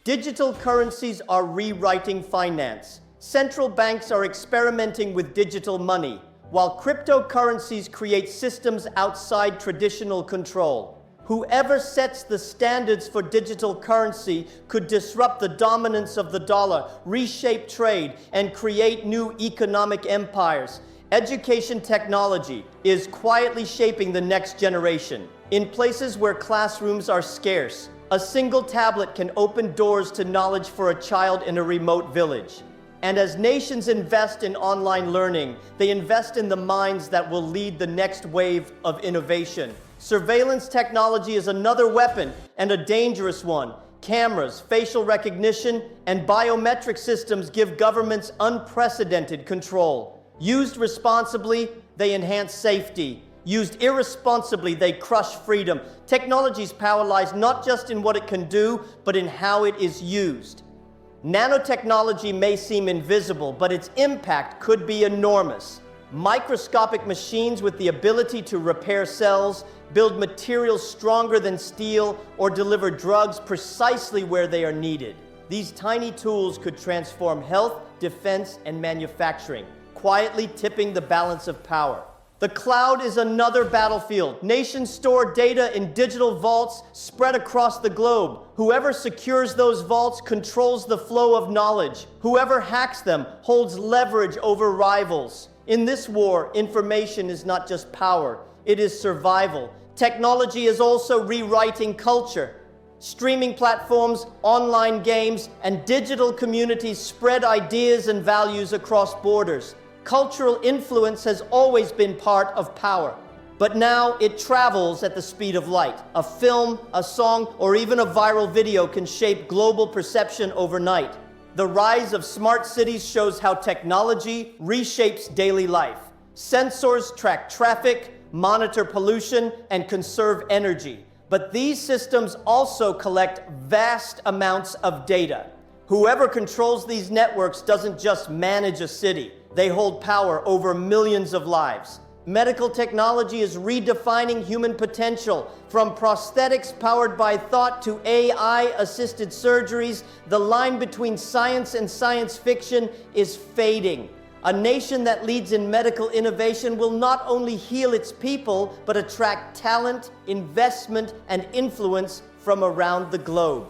Digital currencies are rewriting finance. Central banks are experimenting with digital money, while cryptocurrencies create systems outside traditional control. Whoever sets the standards for digital currency could disrupt the dominance of the dollar, reshape trade, and create new economic empires. Education technology is quietly shaping the next generation. In places where classrooms are scarce, a single tablet can open doors to knowledge for a child in a remote village. And as nations invest in online learning, they invest in the minds that will lead the next wave of innovation. Surveillance technology is another weapon, and a dangerous one. Cameras, facial recognition, and biometric systems give governments unprecedented control. Used responsibly, they enhance safety. Used irresponsibly, they crush freedom. Technology's power lies not just in what it can do, but in how it is used. Nanotechnology may seem invisible, but its impact could be enormous. Microscopic machines with the ability to repair cells, build materials stronger than steel, or deliver drugs precisely where they are needed. These tiny tools could transform health, defense, and manufacturing, quietly tipping the balance of power. The cloud is another battlefield. Nations store data in digital vaults spread across the globe. Whoever secures those vaults controls the flow of knowledge. Whoever hacks them holds leverage over rivals. In this war, information is not just power, it is survival. Technology is also rewriting culture. Streaming platforms, online games, and digital communities spread ideas and values across borders. Cultural influence has always been part of power, but now it travels at the speed of light. A film, a song, or even a viral video can shape global perception overnight. The rise of smart cities shows how technology reshapes daily life. Sensors track traffic, monitor pollution, and conserve energy. But these systems also collect vast amounts of data. Whoever controls these networks doesn't just manage a city. They hold power over millions of lives. Medical technology is redefining human potential. From prosthetics powered by thought to AI-assisted surgeries, the line between science and science fiction is fading. A nation that leads in medical innovation will not only heal its people, but attract talent, investment, and influence from around the globe.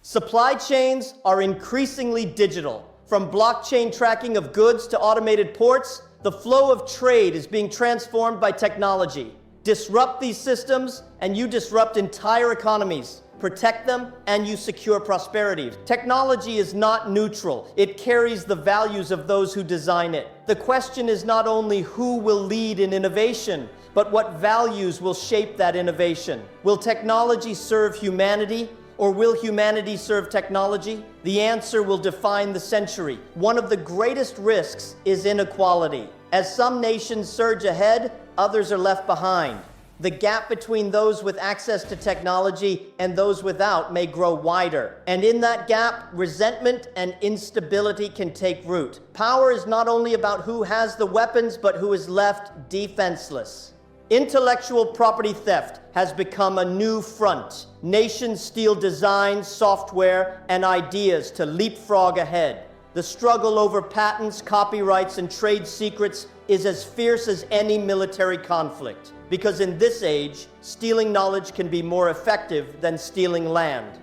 Supply chains are increasingly digital. From blockchain tracking of goods to automated ports, the flow of trade is being transformed by technology. Disrupt these systems, and you disrupt entire economies. Protect them, and you secure prosperity. Technology is not neutral. It carries the values of those who design it. The question is not only who will lead in innovation, but what values will shape that innovation. Will technology serve humanity? Or will humanity serve technology? The answer will define the century. One of the greatest risks is inequality. As some nations surge ahead, others are left behind. The gap between those with access to technology and those without may grow wider. And in that gap, resentment and instability can take root. Power is not only about who has the weapons, but who is left defenseless. Intellectual property theft has become a new front. Nations steal designs, software, and ideas to leapfrog ahead. The struggle over patents, copyrights, and trade secrets is as fierce as any military conflict. Because in this age, stealing knowledge can be more effective than stealing land.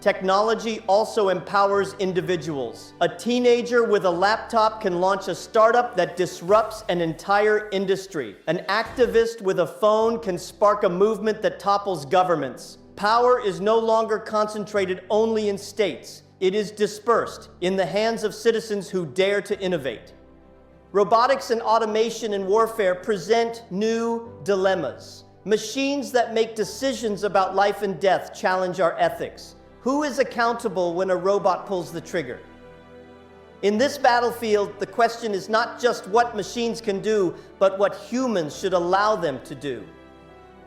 Technology also empowers individuals. A teenager with a laptop can launch a startup that disrupts an entire industry. An activist with a phone can spark a movement that topples governments. Power is no longer concentrated only in states. It is dispersed in the hands of citizens who dare to innovate. Robotics and automation in warfare present new dilemmas. Machines that make decisions about life and death challenge our ethics. Who is accountable when a robot pulls the trigger? In this battlefield, the question is not just what machines can do, but what humans should allow them to do.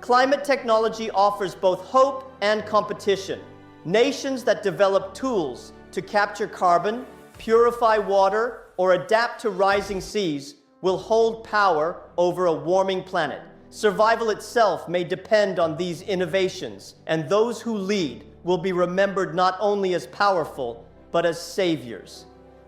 Climate technology offers both hope and competition. Nations that develop tools to capture carbon, purify water, or adapt to rising seas will hold power over a warming planet. Survival itself may depend on these innovations, and those who lead will be remembered not only as powerful, but as saviors.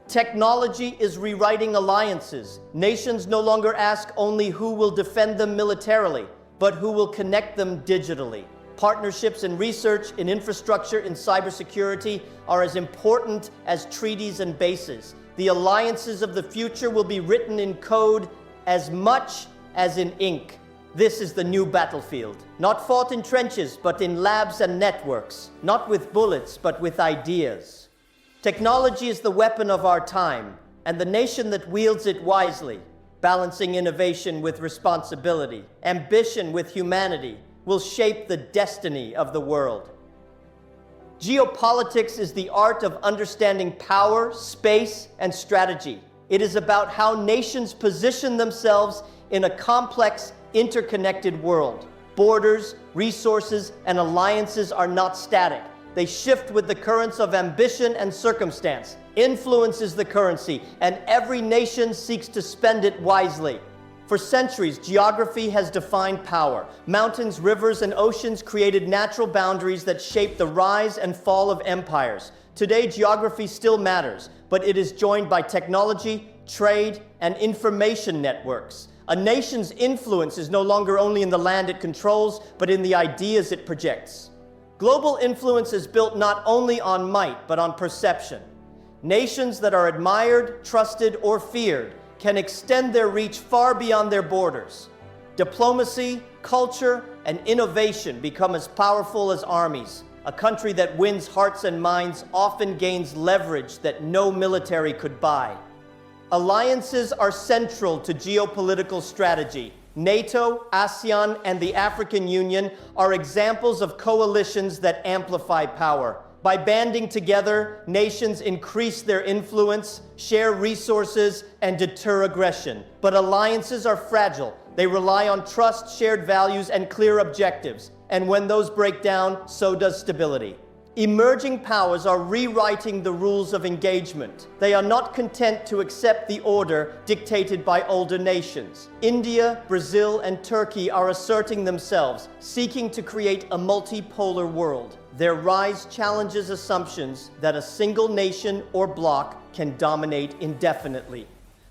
Technology is rewriting alliances. Nations no longer ask only who will defend them militarily, but who will connect them digitally. Partnerships in research, in infrastructure, in cybersecurity are as important as treaties and bases. The alliances of the future will be written in code as much as in ink. This is the new battlefield, not fought in trenches, but in labs and networks, not with bullets, but with ideas. Technology is the weapon of our time, and the nation that wields it wisely, balancing innovation with responsibility, ambition with humanity, will shape the destiny of the world. Geopolitics is the art of understanding power, space, and strategy. It is about how nations position themselves in a complex, interconnected world. Borders, resources, and alliances are not static. They shift with the currents of ambition and circumstance. Influence is the currency, and every nation seeks to spend it wisely. For centuries, geography has defined power. Mountains, rivers, and oceans created natural boundaries that shaped the rise and fall of empires. Today, geography still matters, but it is joined by technology, trade, and information networks. A nation's influence is no longer only in the land it controls, but in the ideas it projects. Global influence is built not only on might, but on perception. Nations that are admired, trusted, or feared can extend their reach far beyond their borders. Diplomacy, culture, and innovation become as powerful as armies. A country that wins hearts and minds often gains leverage that no military could buy. Alliances are central to geopolitical strategy. NATO, ASEAN, and the African Union are examples of coalitions that amplify power. By banding together, nations increase their influence, share resources, and deter aggression. But alliances are fragile. They rely on trust, shared values, and clear objectives. And when those break down, so does stability. Emerging powers are rewriting the rules of engagement. They are not content to accept the order dictated by older nations. India, Brazil, and Turkey are asserting themselves, seeking to create a multipolar world. Their rise challenges assumptions that a single nation or bloc can dominate indefinitely.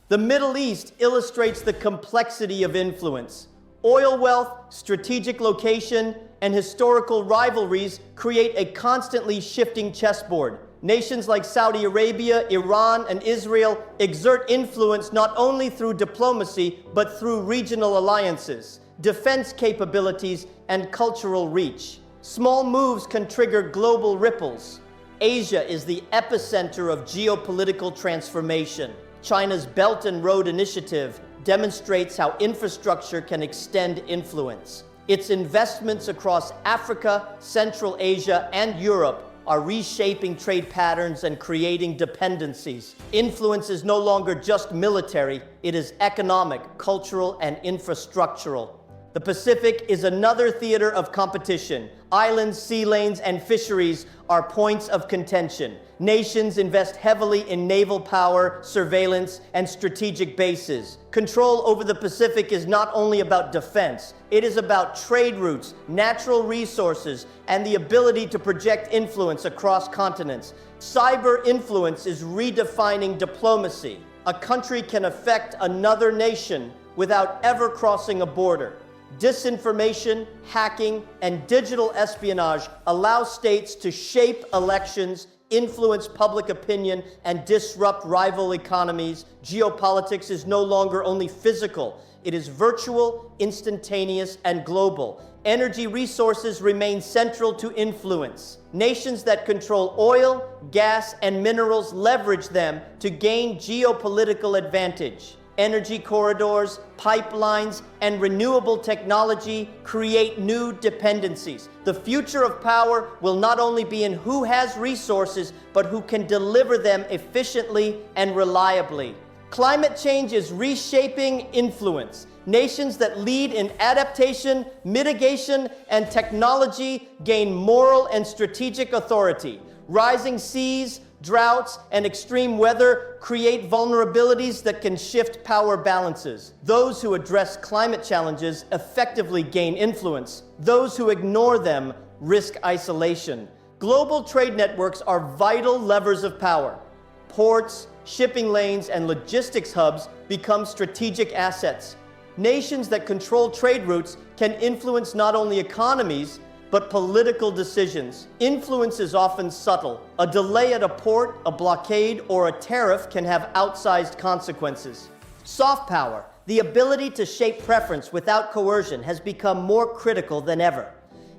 The Middle East illustrates the complexity of influence. Oil wealth, strategic location, and historical rivalries create a constantly shifting chessboard. Nations like Saudi Arabia, Iran, and Israel exert influence not only through diplomacy, but through regional alliances, defense capabilities, and cultural reach. Small moves can trigger global ripples. Asia is the epicenter of geopolitical transformation. China's Belt and Road Initiative demonstrates how infrastructure can extend influence. Its investments across Africa, Central Asia, and Europe are reshaping trade patterns and creating dependencies. Influence is no longer just military, it is economic, cultural, and infrastructural. The Pacific is another theater of competition. Islands, sea lanes, and fisheries are points of contention. Nations invest heavily in naval power, surveillance, and strategic bases. Control over the Pacific is not only about defense, it is about trade routes, natural resources, and the ability to project influence across continents. Cyber influence is redefining diplomacy. A country can affect another nation without ever crossing a border. Disinformation, hacking, and digital espionage allow states to shape elections, influence public opinion, and disrupt rival economies. Geopolitics is no longer only physical. It is virtual, instantaneous, and global. Energy resources remain central to influence. Nations that control oil, gas, and minerals leverage them to gain geopolitical advantage. Energy corridors, pipelines, and renewable technology create new dependencies. The future of power will not only be in who has resources, but who can deliver them efficiently and reliably. Climate change is reshaping influence. Nations that lead in adaptation, mitigation, and technology gain moral and strategic authority. Rising seas, droughts, and extreme weather create vulnerabilities that can shift power balances. Those who address climate challenges effectively gain influence. Those who ignore them risk isolation. Global trade networks are vital levers of power. Ports, shipping lanes, and logistics hubs become strategic assets. Nations that control trade routes can influence not only economies, but political decisions. Influence is often subtle. A delay at a port, a blockade, or a tariff can have outsized consequences. Soft power, the ability to shape preference without coercion, has become more critical than ever.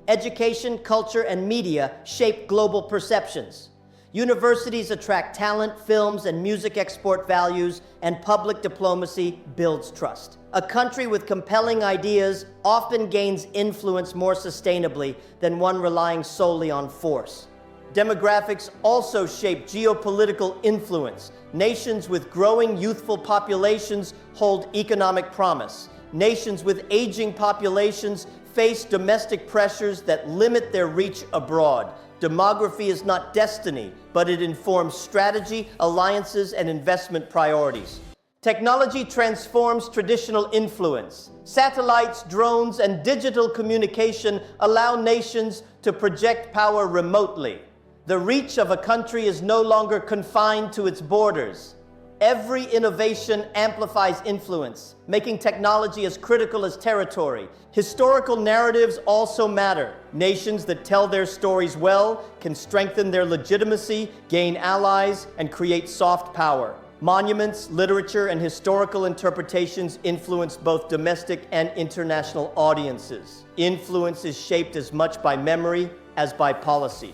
Education, culture, and media shape global perceptions. Universities attract talent, films, and music export values, and public diplomacy builds trust. A country with compelling ideas often gains influence more sustainably than one relying solely on force. Demographics also shape geopolitical influence. Nations with growing youthful populations hold economic promise. Nations with aging populations face domestic pressures that limit their reach abroad. Demography is not destiny, but it informs strategy, alliances, and investment priorities. Technology transforms traditional influence. Satellites, drones, and digital communication allow nations to project power remotely. The reach of a country is no longer confined to its borders. Every innovation amplifies influence, making technology as critical as territory. Historical narratives also matter. Nations that tell their stories well can strengthen their legitimacy, gain allies, and create soft power. Monuments, literature, and historical interpretations influence both domestic and international audiences. Influence is shaped as much by memory as by policy.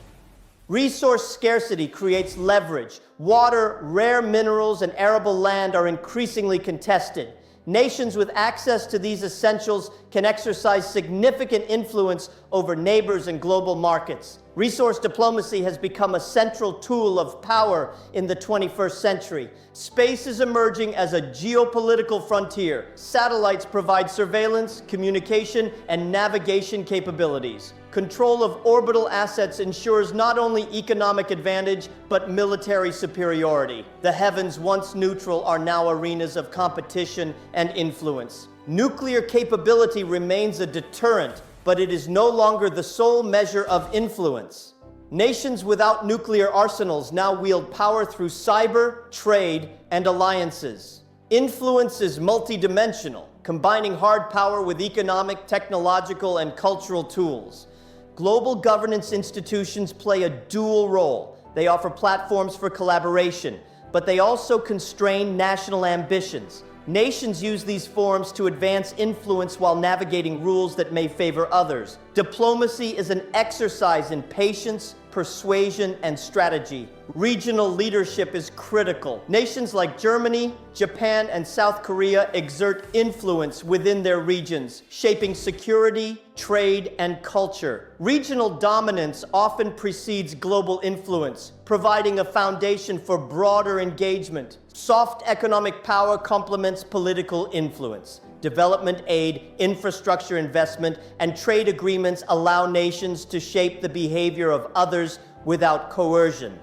Resource scarcity creates leverage. Water, rare minerals, and arable land are increasingly contested. Nations with access to these essentials can exercise significant influence over neighbors and global markets. Resource diplomacy has become a central tool of power in the 21st century. Space is emerging as a geopolitical frontier. Satellites provide surveillance, communication, and navigation capabilities. Control of orbital assets ensures not only economic advantage, but military superiority. The heavens, once neutral, are now arenas of competition and influence. Nuclear capability remains a deterrent, but it is no longer the sole measure of influence. Nations without nuclear arsenals now wield power through cyber, trade, and alliances. Influence is multidimensional, combining hard power with economic, technological, and cultural tools. Global governance institutions play a dual role. They offer platforms for collaboration, but they also constrain national ambitions. Nations use these forums to advance influence while navigating rules that may favor others. Diplomacy is an exercise in patience, persuasion, and strategy. Regional leadership is critical. Nations like Germany, Japan, and South Korea exert influence within their regions, shaping security, trade, and culture. Regional dominance often precedes global influence, providing a foundation for broader engagement. Soft economic power complements political influence. Development aid, infrastructure investment, and trade agreements allow nations to shape the behavior of others without coercion.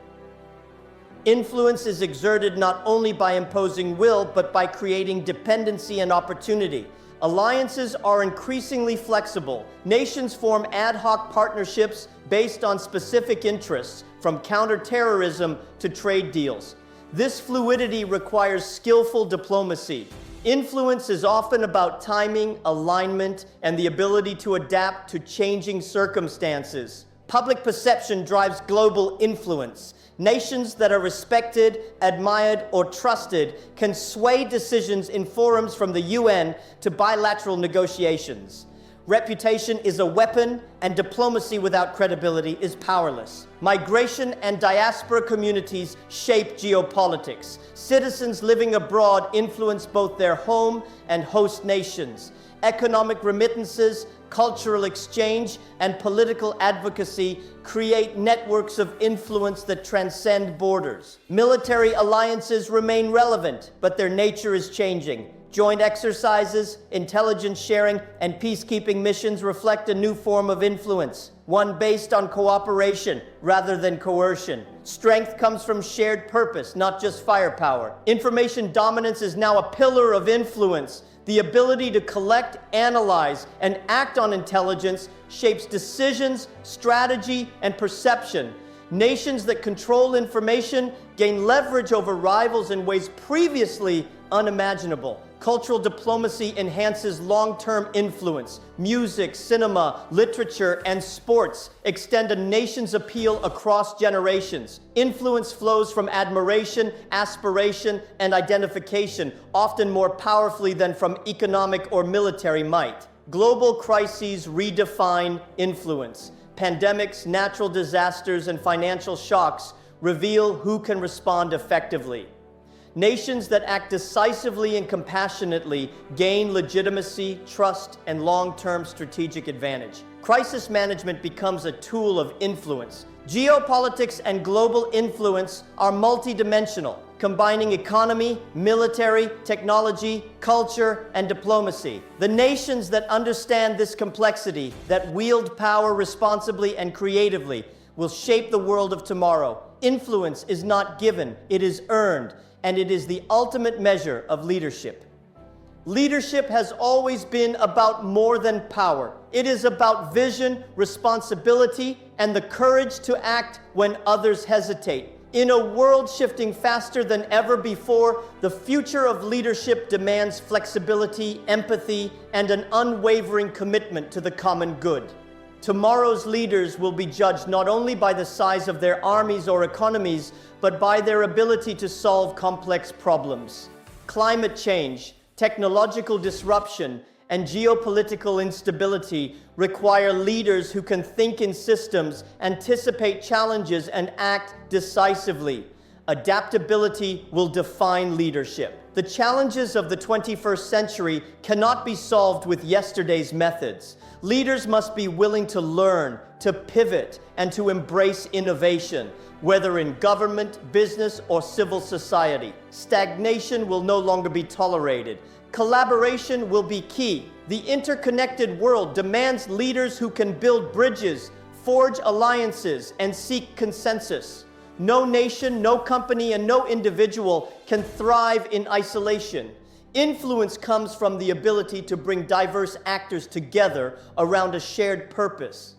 Influence is exerted not only by imposing will, but by creating dependency and opportunity. Alliances are increasingly flexible. Nations form ad hoc partnerships based on specific interests, from counterterrorism to trade deals. This fluidity requires skillful diplomacy. Influence is often about timing, alignment, and the ability to adapt to changing circumstances. Public perception drives global influence. Nations that are respected, admired, or trusted can sway decisions in forums from the UN to bilateral negotiations. Reputation is a weapon, and diplomacy without credibility is powerless. Migration and diaspora communities shape geopolitics. Citizens living abroad influence both their home and host nations. Economic remittances, cultural exchange, and political advocacy create networks of influence that transcend borders. Military alliances remain relevant, but their nature is changing. Joint exercises, intelligence sharing, and peacekeeping missions reflect a new form of influence, one based on cooperation rather than coercion. Strength comes from shared purpose, not just firepower. Information dominance is now a pillar of influence. The ability to collect, analyze, and act on intelligence shapes decisions, strategy, and perception. Nations that control information gain leverage over rivals in ways previously unimaginable. Cultural diplomacy enhances long-term influence. Music, cinema, literature, and sports extend a nation's appeal across generations. Influence flows from admiration, aspiration, and identification, often more powerfully than from economic or military might. Global crises redefine influence. Pandemics, natural disasters, and financial shocks reveal who can respond effectively. Nations that act decisively and compassionately gain legitimacy, trust, and long-term strategic advantage. Crisis management becomes a tool of influence. Geopolitics and global influence are multidimensional, combining economy, military, technology, culture, and diplomacy. The nations that understand this complexity, that wield power responsibly and creatively, will shape the world of tomorrow. Influence is not given, it is earned, and it is the ultimate measure of leadership. Leadership has always been about more than power. It is about vision, responsibility, and the courage to act when others hesitate. In a world shifting faster than ever before, the future of leadership demands flexibility, empathy, and an unwavering commitment to the common good. Tomorrow's leaders will be judged not only by the size of their armies or economies, but by their ability to solve complex problems. Climate change, technological disruption, and geopolitical instability require leaders who can think in systems, anticipate challenges, and act decisively. Adaptability will define leadership. The challenges of the 21st century cannot be solved with yesterday's methods. Leaders must be willing to learn, to pivot, and to embrace innovation, whether in government, business, or civil society. Stagnation will no longer be tolerated. Collaboration will be key. The interconnected world demands leaders who can build bridges, forge alliances, and seek consensus. No nation, no company, and no individual can thrive in isolation. Influence comes from the ability to bring diverse actors together around a shared purpose.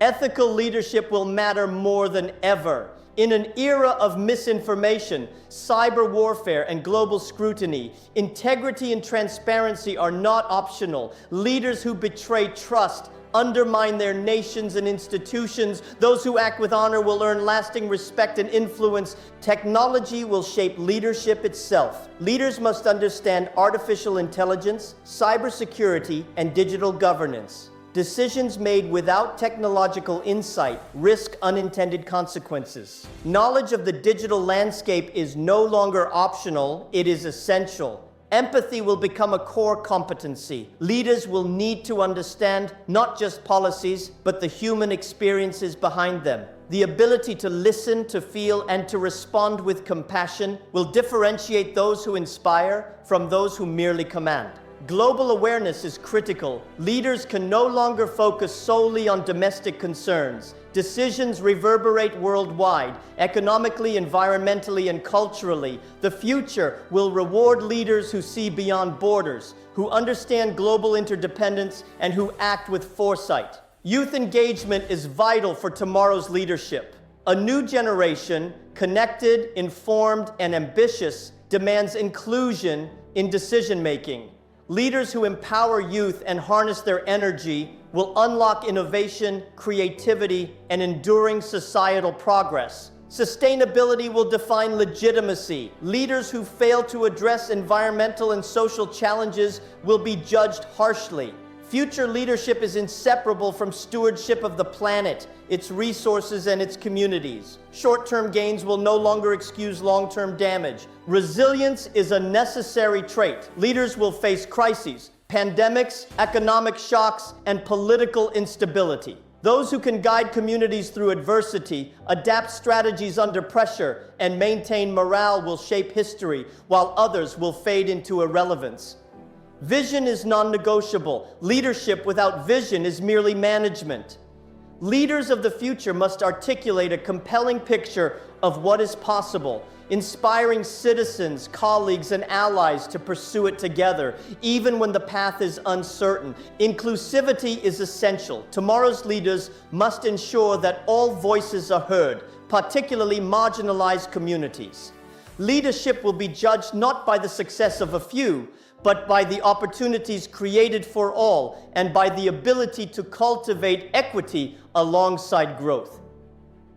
Ethical leadership will matter more than ever. In an era of misinformation, cyber warfare, and global scrutiny, integrity and transparency are not optional. Leaders who betray trust undermine their nations and institutions. Those who act with honor will earn lasting respect and influence. Technology will shape leadership itself. Leaders must understand artificial intelligence, cybersecurity, and digital governance. Decisions made without technological insight risk unintended consequences. Knowledge of the digital landscape is no longer optional, it is essential. Empathy will become a core competency. Leaders will need to understand not just policies, but the human experiences behind them. The ability to listen, to feel, and to respond with compassion will differentiate those who inspire from those who merely command. Global awareness is critical. Leaders can no longer focus solely on domestic concerns. Decisions reverberate worldwide, economically, environmentally, and culturally. The future will reward leaders who see beyond borders, who understand global interdependence, and who act with foresight. Youth engagement is vital for tomorrow's leadership. A new generation, connected, informed, and ambitious, demands inclusion, in decision-making. Leaders who empower youth and harness their energy will unlock innovation, creativity, and enduring societal progress. Sustainability will define legitimacy. Leaders who fail to address environmental and social challenges will be judged harshly. Future leadership is inseparable from stewardship of the planet, its resources, and its communities. Short-term gains will no longer excuse long-term damage. Resilience is a necessary trait. Leaders will face crises, pandemics, economic shocks, and political instability. Those who can guide communities through adversity, adapt strategies under pressure, and maintain morale will shape history, while others will fade into irrelevance. Vision is non-negotiable. Leadership without vision is merely management. Leaders of the future must articulate a compelling picture of what is possible, inspiring citizens, colleagues, and allies to pursue it together, even when the path is uncertain. Inclusivity is essential. Tomorrow's leaders must ensure that all voices are heard, particularly marginalized communities. Leadership will be judged not by the success of a few, but by the opportunities created for all and by the ability to cultivate equity alongside growth.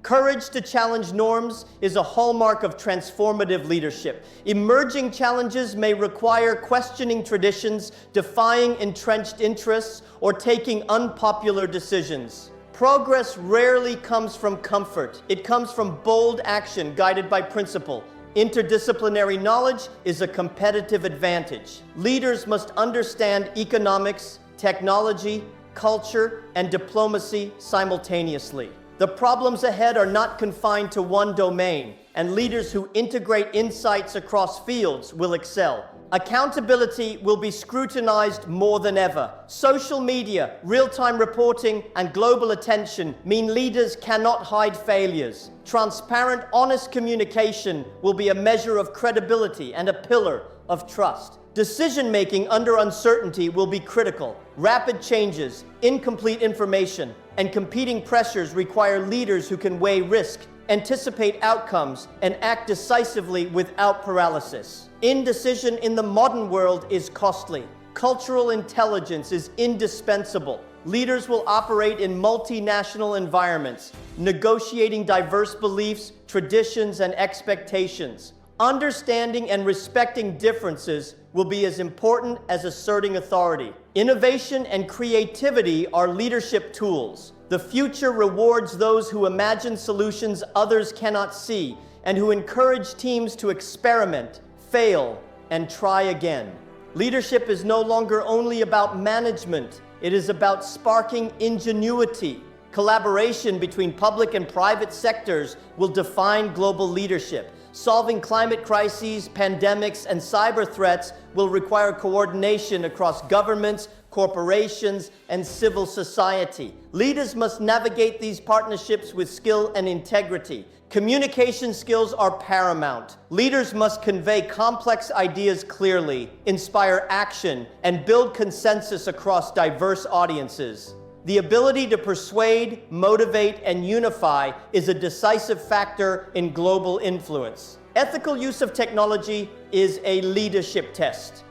Courage to challenge norms is a hallmark of transformative leadership. Emerging challenges may require questioning traditions, defying entrenched interests, or taking unpopular decisions. Progress rarely comes from comfort. It comes from bold action guided by principle. Interdisciplinary knowledge is a competitive advantage. Leaders must understand economics, technology, culture, and diplomacy simultaneously. The problems ahead are not confined to one domain, and leaders who integrate insights across fields will excel. Accountability will be scrutinized more than ever. Social media, real-time reporting, and global attention mean leaders cannot hide failures. Transparent, honest communication will be a measure of credibility and a pillar of trust. Decision-making under uncertainty will be critical. Rapid changes, incomplete information, and competing pressures require leaders who can weigh risk, anticipate outcomes, and act decisively without paralysis. Indecision in the modern world is costly. Cultural intelligence is indispensable. Leaders will operate in multinational environments, negotiating diverse beliefs, traditions, and expectations. Understanding and respecting differences will be as important as asserting authority. Innovation and creativity are leadership tools. The future rewards those who imagine solutions others cannot see and who encourage teams to experiment, fail, and try again. Leadership is no longer only about management. It is about sparking ingenuity. Collaboration between public and private sectors will define global leadership. Solving climate crises, pandemics, and cyber threats will require coordination across governments, corporations, and civil society. Leaders must navigate these partnerships with skill and integrity. Communication skills are paramount. Leaders must convey complex ideas clearly, inspire action, and build consensus across diverse audiences. The ability to persuade, motivate, and unify is a decisive factor in global influence. Ethical use of technology is a leadership test.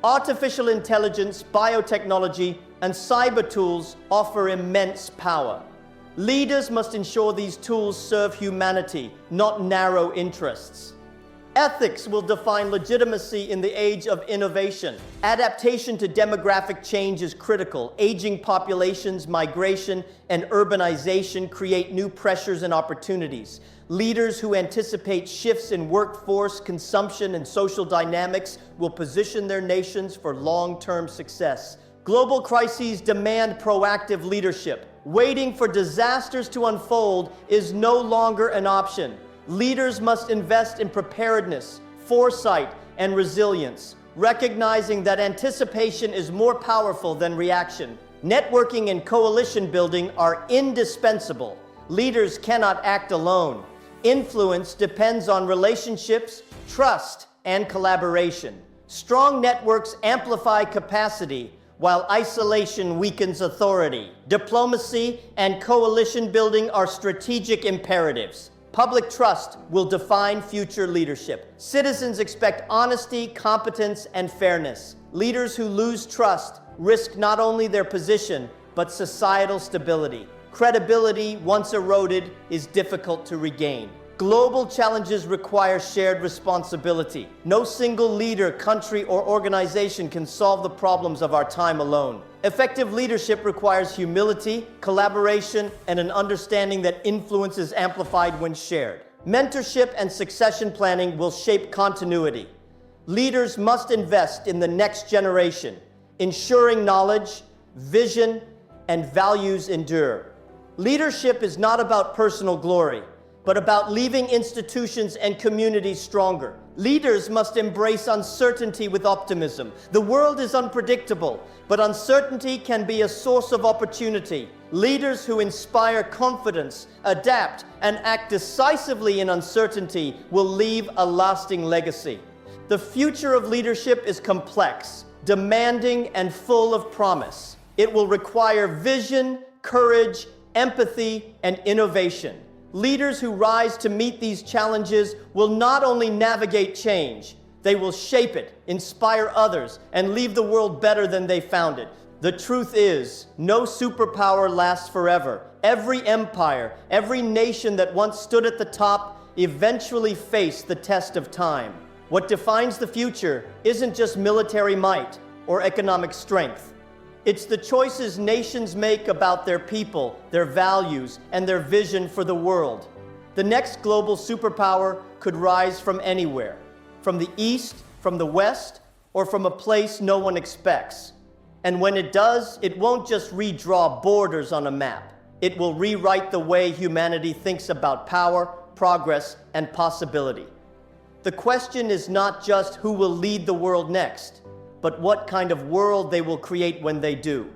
Artificial intelligence, biotechnology, and cyber tools offer immense power. Leaders must ensure these tools serve humanity, not narrow interests. Ethics will define legitimacy in the age of innovation. Adaptation to demographic change is critical. Aging populations, migration, and urbanization create new pressures and opportunities. Leaders who anticipate shifts in workforce, consumption, and social dynamics will position their nations for long-term success. Global crises demand proactive leadership. Waiting for disasters to unfold is no longer an option. Leaders must invest in preparedness, foresight, and resilience, recognizing that anticipation is more powerful than reaction. Networking and coalition building are indispensable. Leaders cannot act alone. Influence depends on relationships, trust, and collaboration. Strong networks amplify capacity, while isolation weakens authority. Diplomacy and coalition building are strategic imperatives. Public trust will define future leadership. Citizens expect honesty, competence, and fairness. Leaders who lose trust risk not only their position, but societal stability. Credibility, once eroded, is difficult to regain. Global challenges require shared responsibility. No single leader, country, or organization can solve the problems of our time alone. Effective leadership requires humility, collaboration, and an understanding that influence is amplified when shared. Mentorship and succession planning will shape continuity. Leaders must invest in the next generation, ensuring knowledge, vision, and values endure. Leadership is not about personal glory, but about leaving institutions and communities stronger. Leaders must embrace uncertainty with optimism. The world is unpredictable, but uncertainty can be a source of opportunity. Leaders who inspire confidence, adapt, and act decisively in uncertainty will leave a lasting legacy. The future of leadership is complex, demanding, and full of promise. It will require vision, courage, empathy, and innovation. Leaders who rise to meet these challenges will not only navigate change, they will shape it, inspire others, and leave the world better than they found it. The truth is, no superpower lasts forever. Every empire, every nation that once stood at the top eventually faced the test of time. What defines the future isn't just military might or economic strength. It's the choices nations make about their people, their values, and their vision for the world. The next global superpower could rise from anywhere, from the East, from the West, or from a place no one expects. And when it does, it won't just redraw borders on a map. It will rewrite the way humanity thinks about power, progress, and possibility. The question is not just who will lead the world next, but what kind of world they will create when they do.